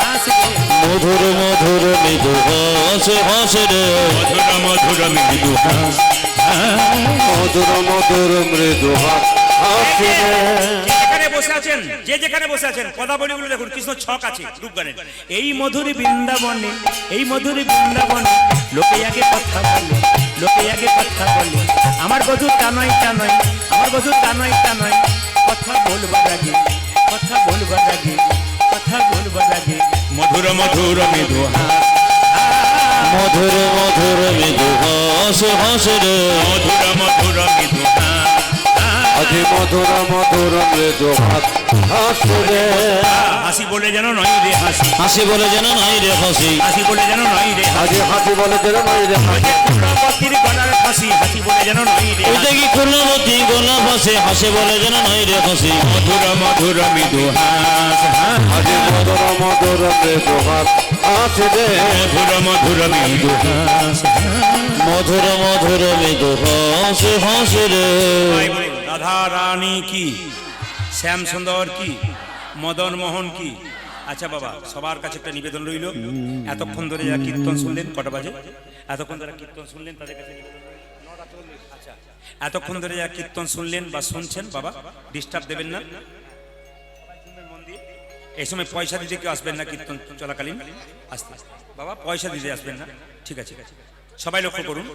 হাস রে, মধুর মধুর মৃদু হাস হাস রে, মধুর মধুর মৃদু হাস হাস। মধুর মধুর মৃদু হাস হাস রে। যে যেখানে বসে আছেন, যে যেখানে বসে আছেন, পদাবলীগুলো দেখুন, কৃষ্ণ ছক আছে রূপগানের। এই মধুর বৃন্দাবনে, এই মধুর বৃন্দাবনে, লোকে আগে কথা বলে, লোকে আগে কথা বলে, আমার বধূ তা নয় তা নয়, আমার বধূ তা নয় তা নয়, কথা বলবার আগে, কথা বলবার আগে, কথা বলবার আগে, মধুর মধুর মৃদু হাস মধুর মধুর মৃদু হাস হাস রে, মধুর মধুর মৃদু হাস আজ মধুর মধুর মৃদু হাস হাস রে। হাসি বলে যেন নয় রে হাসি, হাসি বলে যেন নাই রে হাসি, হাসি বলে যেন নয় রে আজ হাসি। হাসি বলে যেন নয় রে হাসি। কুলবতীর গলার ফাঁসি, হাসি বলে যেন নয় রে ওই হাসি। দেখি কুলবতী গলা ফাঁসি, হাসি বলে যেন নাই রে হাসি, মধুর মধুর মৃদু হাস হাস। আজ মধুর মধুর মৃদু হাস হাস রে। মধুর মধুর মৃদু হাস হাস। মধুর মধুর মৃদু হাস হাস রে, রাধা রানী কি, শ্যাম সুন্দর কি, মদন মোহন কি, আচ্ছা বাবা, সবার কাছে একটা নিবেদন রইল, এতক্ষণ ধরে যারা কীর্তন শুনলেন, কটা বাজে? এতক্ষণ যারা কীর্তন শুনলেন তাদের কাছে নিবেদন রইল। আচ্ছা, এতক্ষণ ধরে যারা কীর্তন শুনলেন বা শুনছেন, বাবা ডিস্টার্ব দেবেন না, এই সময় পয়সা দিতে কেউ আসবেন না, কীর্তন চলাকালীন আসতে বাবা পয়সা দিতে আসবেন না, ঠিক আছে? সবাই লক্ষ্য করুন,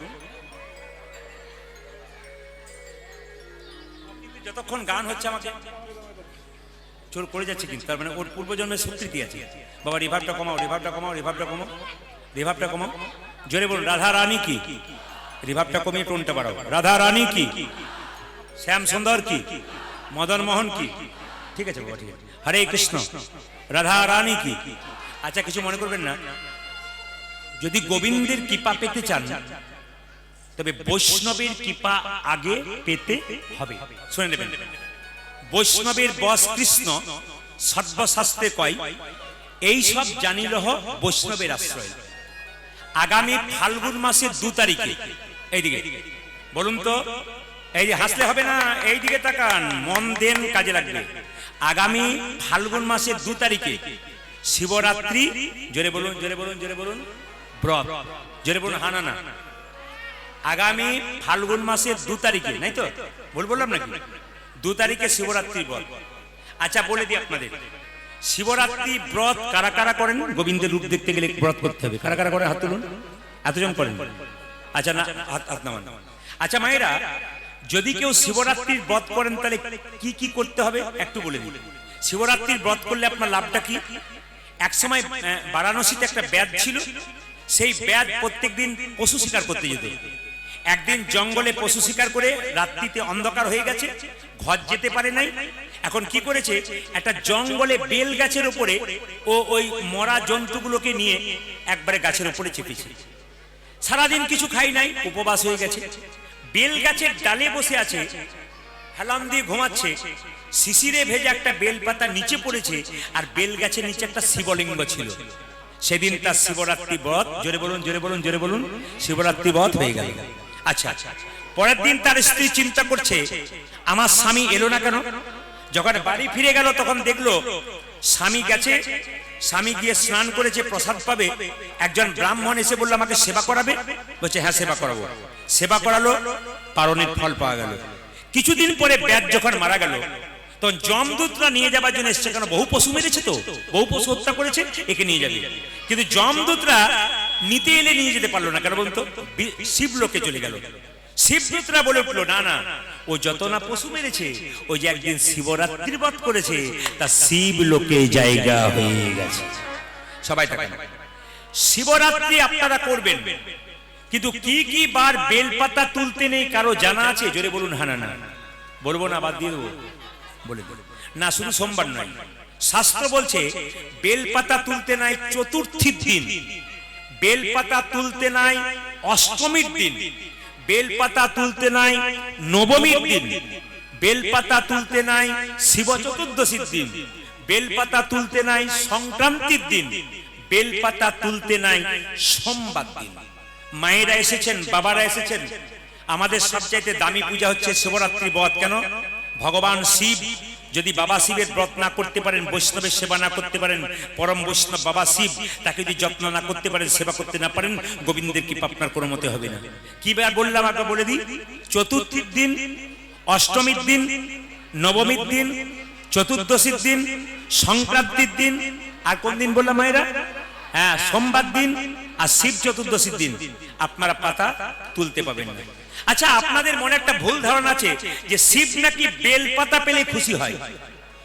যতক্ষণ গান হচ্ছে আমাকে চোর করে যাচ্ছে, কিন্তু তার মানে ওর পূর্বজন্মের স্বীকৃতি আছে। বাবা রিভাবটা কমাও, রিভাবটা কমাও, রিভাবটা কমাও, রিভাবটা কমাও, জোরে বলুন রাধা রানী কি। রিভাবটা কমিয়ে টোনটা বাড়াও। রাধা রানী কি, শ্যাম সুন্দর কি, মদন মোহন কি, ঠিক আছে বাবা, ঠিক আছে। হরে কৃষ্ণ, রাধা রানী কি। আচ্ছা, কিছু মনে করবেন না, যদি গোবিন্দের কৃপা পেতে চান তবে বৈষ্ণবের কৃপা আগে পেতে হবে। শুনে নেবেন, বৈষ্ণবের বস কৃষ্ণ সর্বশাস্ত্রে কয়, এই সব জানিলহ বৈষ্ণবের আশ্রয়। আগামী ফাল্গুন মাসের 2 তারিখে, এইদিকে বলুন তো, এই যে হাসলে হবে না, এইদিকে তাকান, মন দেন, কাজে লাগবে। আগামী ফাল্গুন মাসের 2 তারিখে শিবরাত্রি, জোরে বলুন, জোরে বলুন, জোরে বলুন, ব্রত, জোরে বলুন, হানা না। আগামী ফাল্গুন মাসের 2 তারিখে, নাই তো বললাম নাকি? 2 তারিখে শিবরাত্রি ব্রত। আচ্ছা বলে দিই আপনাদের, শিবরাত্রি ব্রত কারা কারা করেন? গোবিন্দের রূপ দেখতে গেলে ব্রত করতে হবে, কারা কারা করেন হাত তুলুন। এতজন করেন? আচ্ছা না, হাত নামান। আচ্ছা মায়েরা, যদি কেউ শিবরাত্রির ব্রত করেন তাহলে কি কি করতে হবে একটু বলে দিন। শিবরাত্রির ব্রত করলে আপনার লাভটা কি? এক সময় বারাণসীতে একটা ব্যাধ ছিল, সেই ব্যাধ প্রত্যেকদিন পশু শিকার করতে যেত। একদিন জঙ্গলে পশু শিকার করে রাত্রিতে অন্ধকার হয়ে গেছে, ঘর যেতে পারে নাই। এখন কি করেছে, একটা জঙ্গলে বেল গাছের উপরে ও ওই মরা জন্তুগুলোকে নিয়ে একবারে গাছের উপরে চেপেছে। সারাদিন কিছু খাই নাই, উপবাস হয়ে গেছে। বেল গাছের ডালে বসে আছে, হেলাম দিয়ে ঘুমাচ্ছে। শিশিরে ভেজে একটা বেল পাতা নিচে পড়েছে, আর বেল গাছের নিচে একটা শিবলিঙ্গ ছিল। সেদিন তার শিবরাত্রি ব্রত, জোরে বলুন, জোরে বলুন, জোরে বলুন, শিবরাত্রি ব্রত হয়ে গেল। আচ্ছা, পরের দিন তার স্ত্রী চিন্তা করছে, আমার স্বামী এলো না কেন? যখন বাড়ি ফিরে গেল তখন দেখলো স্বামী গেছে, স্বামী গিয়ে স্নান করেছে, প্রসাদ পাবে। একজন ব্রাহ্মণ এসে বললো আমাকে সেবা করাবে। বলছে হ্যাঁ সেবা করাবো। সেবা করালো, পারণের ফল পাওয়া গেল। কিছুদিন পরে ব্যাধ যখন মারা গেল, তখন যমদূতরা নিয়ে যাবার জন্য এসছে, কেন বহু পশু মেরেছে তো, বহু পশু হত্যা করেছে, একে নিয়ে যাবে। কিন্তু যমদূতরা নিতে এলে নিয়ে যেতে পারলো না, কেন বলুন তো, শিবলোকে চলে গেল। শিবদূতরা বলে উঠলো, না না, ও যত না পশু মেরেছে, ওই যে একদিন শিবরাত্রির ব্রত করেছে, তা শিবলোকে জায়গা হয়ে গেছে। সবাই থাকেন, শিবরাত্রি আপনারা করবেন, কিন্তু কি কি বার বেলপাতা তুলতে নেই কারো জানা আছে? জোরে বলুন হ্যাঁ না। বলবো না, বাদ দিয়ে দেবো, বলে দেবো না। শুধু সোমবার নয়, শাস্ত্র বলছে বেলপাতা তুলতে নাই চতুর্থীর দিন, বেলপাতা তুলতে নাই অষ্টমীর দিন, বেলপাতা তুলতে নাই নবমীর দিন, বেলপাতা তুলতে নাই শিব চতুর্দশীর দিন, বেলপাতা তুলতে নাই সংক্রান্তির দিন, বেলপাতা তুলতে নাই সোমবার দিন। মায়েরা এসেছেন, বাবারা এসেছেন, আমাদের সবচাইতে দামি পূজা হচ্ছে শিবরাত্রি ব্রত। কেন? ভগবান শিব যদি বাবা শিবের ব্রত না করতে পারেন, বৈষ্ণবের সেবা না করতে পারেন, পরম বৈষ্ণব বাবা শিব তাকে যদি যত্ন না করতে পারেন, সেবা করতে না পারেন, গোবিন্দের কৃপা আপনার কোনো মতে হবে না। কি বার বললাম আগে বলে দিই, চতুর্থীর দিন, অষ্টমীর দিন, নবমীর দিন, চতুর্দশীর দিন, সংক্রান্তির দিন, আর কোন দিন বললাম মায়েরা? হ্যাঁ, সোমবার দিন আর শিব চতুর্দশীর দিন আপনারা পাতা তুলতে পাবেন না। আচ্ছা, আপনাদের মনে একটা ভুল ধারণা আছে যে শিব নাকি বেল পাতা পেলে খুশি হয়,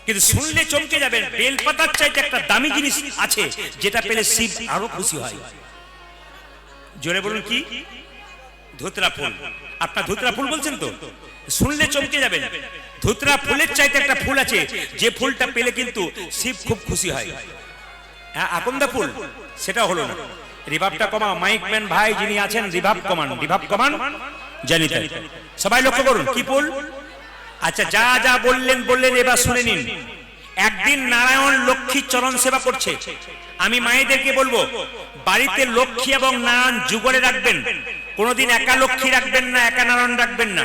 কিন্তু শুনলে চমকে যাবেন, বেল পাতার চাইতে একটা দামি জিনিস আছে যেটা পেলে শিব আরো খুশি হয়। জোরে বলুন কি? ধুতরা ফুল। আপনার ধুতরা ফুল বলছেন তো? শুনলে চমকে যাবেন, ধুতরা ফুলের চাইতে একটা ফুল আছে যে ফুলটা পেলে কিন্তু শিব খুব খুশি হয়। হ্যাঁ, আকন্দা ফুল, সেটা হলো না। রিভাবটা কমাও, মাইক ম্যান ভাই যিনি আছেন, রিভাব কমান, রিভাব কমান, জানি তাই। সবাই লক্ষ্য করুন, কি ফুল? আচ্ছা, যা যা বললেন বললেন, এবার শুনে নিন। একদিন নারায়ণ লক্ষ্মীর চরণ সেবা করছে। আমি মায়েদেরকে বলবো, বাড়িতে লক্ষ্মী এবং নারায়ণ যুগলে রাখবেন। কোনোদিন একা লক্ষ্মী রাখবেন না, একা নারায়ণ রাখবেন না,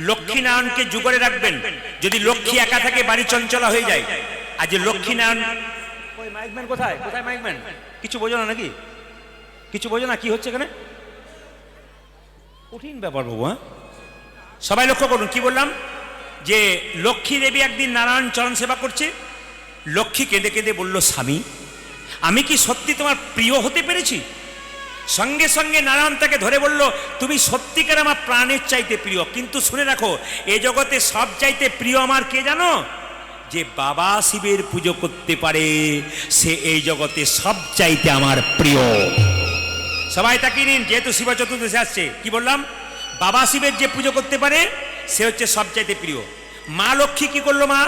লক্ষ্মী নারায়ণকে যুগলে রাখবেন। যদি লক্ষ্মী একা থাকে বাড়ি চঞ্চলা হয়ে যায়, আর যে লক্ষ্মী নারায়ণ কই মাইকম্যান কোথায়? কোথায় মাইকম্যান? কিছু বোঝো না নাকি? কিছু বোঝো না কি হচ্ছে এখানে? কঠিন ব্যাপার বাবু। হ্যাঁ, সবাই লক্ষ্য করুন কি বললাম, যে লক্ষ্মী দেবী একদিন নারায়ণ চরণ সেবা করছে। লক্ষ্মী কেঁদে কেঁদে বলল, স্বামী আমি কি সত্যি তোমার প্রিয় হতে পেরেছি? সঙ্গে সঙ্গে নারায়ণ তাকে ধরে বলল, তুমি সত্যিকার আমার প্রাণের চাইতে প্রিয়। কিন্তু শুনে রাখো, এ জগতে সব চাইতে প্রিয় আমার কে জানো? যে বাবা শিবের পুজো করতে পারে সে এই জগতে সব চাইতে আমার প্রিয়। সবাই তাকিয়ে নিন, যেহেতু শিব চতুর্দশী আসছে, কি বললাম? বাবা শিবের যে পুজো করতে পারে সে হচ্ছে সব চাইতে প্রিয়। মা লক্ষ্মী কি করলো? মা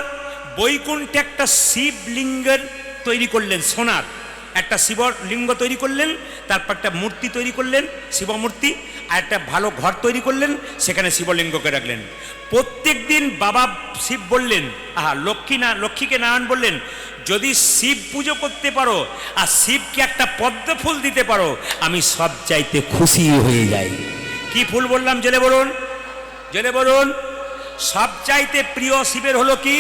বৈকুণ্ঠে একটা শিবলিঙ্গের তৈরি করলেন, সোনার একটা শিবলিঙ্গ তৈরি করলেন, তারপর একটা মূর্তি তৈরি করলেন, শিবমূর্তি, আর একটা ভালো ঘর তৈরি করলেন, সেখানে শিবলিঙ্গকে রাখলেন। প্রত্যেক দিন বাবা শিব বললেন, লক্ষ্মীকে নারায়ণ বললেন, যদি শিব পুজো করতে পারো আর শিবকে একটা পদ্ম ফুল দিতে পারো, আমি সব চাইতে খুশি হয়ে যাই। কি ফুল বললাম? জেলে বলুন, জেলে বলুন। সব চাইতে প্রিয় শিবের হলো কি?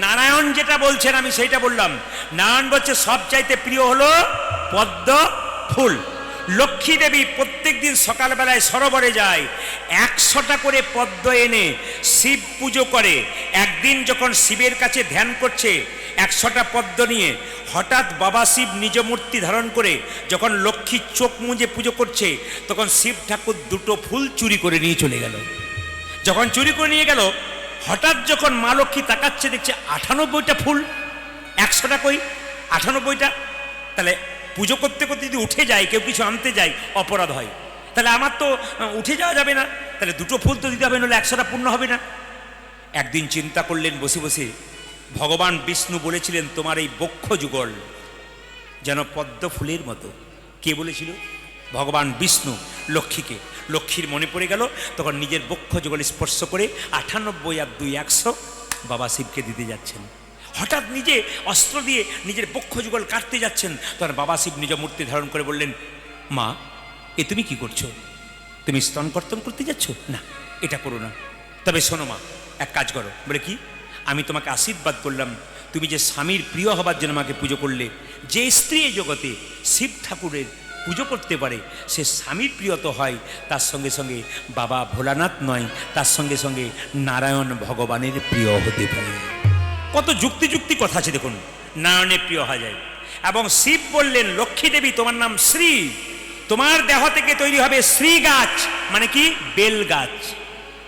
নারায়ণ যেটা বলছেন আমি সেইটা বললাম। নারায়ণ বলছে সব চাইতে প্রিয় হলো পদ্ম ফুল। লক্ষ্মী দেবী প্রত্যেক দিন সকালবেলায় সরোবরে যায়, 100টা করে পদ্ম এনে শিব পুজো করে। একদিন যখন শিবের কাছে ধ্যান করছে 100টা পদ্ম নিয়ে, হঠাৎ বাবা শিব নিজ মূর্তি ধারণ করে যখন লক্ষ্মী চোখ মুজে পুজো করছে, তখন শিব ঠাকুর 2টো ফুল চুরি করে নিয়ে চলে গেল। যখন চুরি করে নিয়ে গেল, হঠাৎ যখন মা লক্ষ্মী তাকাচ্ছে, দেখছে 98টা ফুল, 100টা কই 98টা। তাহলে পুজো করতে করতে যদি উঠে যায়, কেউ কিছু আনতে যায়, অপরাধ হয়। তাহলে আমার তো উঠে যাওয়া যাবে না, তাহলে 2টো ফুল তো দিতে হবে, নাহলে 100টা পূর্ণ হবে না। একদিন চিন্তা করলেন বসে বসে, ভগবান বিষ্ণু বলেছিলেন তোমার এই বক্ষ যুগল যেন পদ্ম ফুলের মতো। কে বলেছিল? ভগবান বিষ্ণু লক্ষ্মীকে। লক্ষ্মীর মনে পড়ে গেল, তখন নিজের বক্ষ যুগল স্পর্শ করে 98 আর 2 100 বাবা শিবকে দিতে যাচ্ছেন। হঠাৎ নিজে অস্ত্র দিয়ে নিজের বক্ষ যুগল কাটতে যাচ্ছেন, তখন বাবা শিব নিজ মূর্তি ধারণ করে বললেন, মা এ তুমি কি করছো? তুমি স্তন কর্তন করতে যাচ্ছ? না, এটা করো না। তবে শোনো মা, এক কাজ করো। বলে কি? আমি তোমাকে আশীর্বাদ করলাম, তুমি যে স্বামীর প্রিয় হবার জন্য আমাকে পুজো করলে, যে স্ত্রী এই জগতে শিব ঠাকুরের পুজো করতে পারে সে স্বামীর প্রিয় তো হয়, তার সঙ্গে সঙ্গে বাবা ভোলানাথ নয়, তার সঙ্গে সঙ্গে নারায়ণ ভগবানের প্রিয় হতে পারে। কত যুক্তি কথা আছে দেখুন, নারায়ণের প্রিয় হওয়া যায়। এবং শিব বললেন, লক্ষ্মী দেবী তোমার নাম শ্রী, তোমার দেহ থেকে তৈরি হবে শ্রী গাছ, মানে কি? বেল গাছ।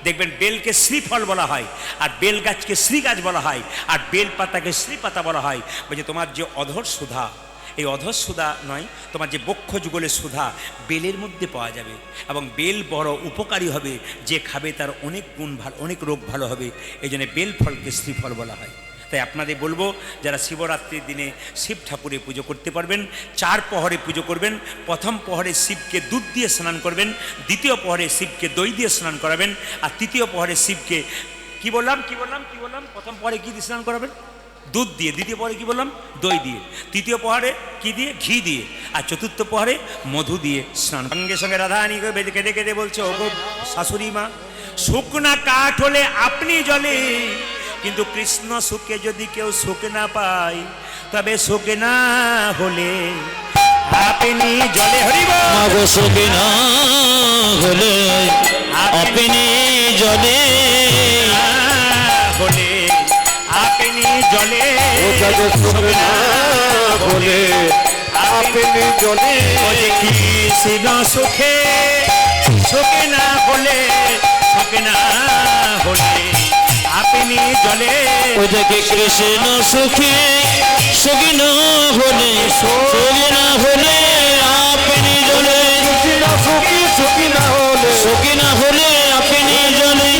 দেখবেন বেলকে শ্রীফল বলা হয়, আর বেল গাছকে শ্রী গাছ বলা হয়, আর বেল পাতাকে শ্রী পাতা বলা হয়। বলছে তোমার যে অধর সুধা, এই অধর সুধা নয়, তোমার যে বক্ষ যুগলের সুধা বেলের মধ্যে পাওয়া যাবে, এবং বেল বড় উপকারী হবে, যে খাবে তার অনেক গুণ ভালো, অনেক রোগ ভালো হবে। এই জন্য বেল ফলকে শ্রীফল বলা হয়। তাই আপনাদের বলবো, যারা শিবরাত্রির দিনে শিব ঠাকুরের পুজো করতে পারবেন, 4 প্রহরে পুজো করবেন। প্রথম প্রহরে শিবকে দুধ দিয়ে স্নান করবেন, দ্বিতীয় প্রহরে শিবকে দই দিয়ে স্নান করাবেন, আর তৃতীয় প্রহরে শিবকে কি বললাম? প্রথম প্রহরে কি দিয়ে স্নান করাবেন? দুধ দিয়ে। দ্বিতীয় প্রহরে কি বললাম? দই দিয়ে। তৃতীয় প্রহরে কি দিয়ে? ঘি দিয়ে। আর চতুর্থ প্রহরে মধু দিয়ে স্নান। সঙ্গে সঙ্গে রাধারানী কেঁদে কেঁদে বলছে, ও গো শাশুড়ি মা, শুকনা কাঠ হলে আপনি জ্বলে, কিন্তু কৃষ্ণ সুখে যদি কেউ সুখ না পায়, তবে সুখ না হলে আপনি জ্বলে। হরিব মাগো সুখে না হলে আপনি জ্বলে, হলে আপনি জ্বলে, সুখে না হলে আপনি জ্বলে। কৃষ্ণ সুখে সুখে না হলে, সুখে না হলে আপনি জ্বলে। ওই দেখে কৃষ্ণ সুখে সুখী না হলে, সুখী না হলে আপনি জ্বলে। সুখী না হলে, সুখী না হলে আপনি জ্বলে,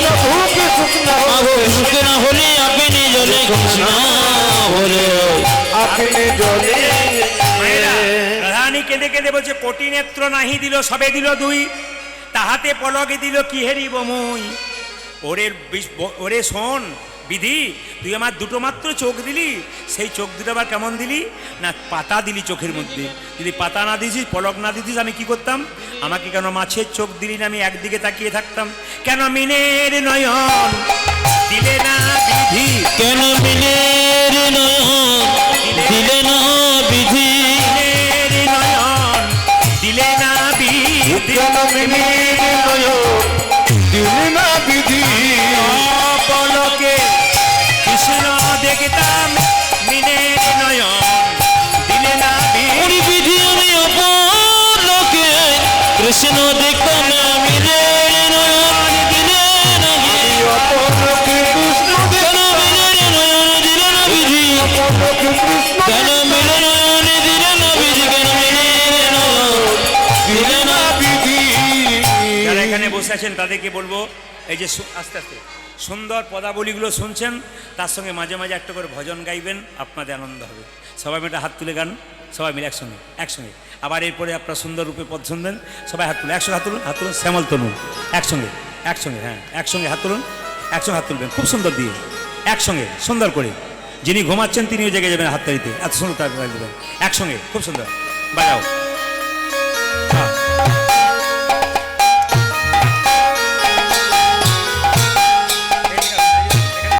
সুখী না হলে আপনি জ্বলে, সুখী না হলে আপনি জ্বলে। রাধারানী কেঁদে কেঁদে বলছে, কোটি নেত্র নাহি দিল, সবে দিল 2, তাহাতে পলকে দিল কি হেরিব মুই। ওরে শোন বিধি, তুই আমার 2টো মাত্র চোখ দিলি, সেই চোখ দুটো আবার কেমন দিলি না? পাতা দিলি চোখের মধ্যে। যদি পাতা না দিছিস, পলক না দিতিস, আমি কি করতাম? আমাকে কেন মাছের চোখ দিলি না? আমি একদিকে তাকিয়ে থাকতাম। কেন মিনের নয়ন দিলে না বিধি? কেন মিলের নয়ন দিলে না দেখতাম মিনে নয়ন দিলে না বিধি। ওরে বিধি আমি অপরকে কৃষ্ণ দেখতাম না মিলে নয়ন দিলে না বিধি। অপরকে কৃষ্ণ কেন মিলে নয়ন দিলে না বিধি, অপরকে কৃষ্ণ কেন মিলে নয়ন দিলে না বিধি, কেন মিলে নয়ন দিলে না বিধি। যারা এখানে বসে আছেন তাদেরকে বলবো, এই যে আস্তে আস্তে সুন্দর পদাবলীগুলো শুনছেন, তার সঙ্গে মাঝে মাঝে একটা করে ভজন গাইবেন, আপনাদের আনন্দ হবে। সবাই মিলে হাত তুলে গান, সবাই মিলে একসঙ্গে একসঙ্গে। আবার এরপরে আপনারা সুন্দর রূপে পদ শুনবেন, সবাই হাত তুলুন, একসঙ্গে হাত তুলুন, হাত তুলুন, শ্যামল তনুন একসঙ্গে একসঙ্গে, হ্যাঁ একসঙ্গে হাত তুলুন, একসঙ্গে হাত তুলবেন খুব সুন্দর দিয়ে, একসঙ্গে সুন্দর করে। যিনি ঘুমাচ্ছেন তিনিও জেগে যাবেন হাততালিতে, এত সুন্দর তার দেবেন একসঙ্গে, খুব সুন্দর বাজাও।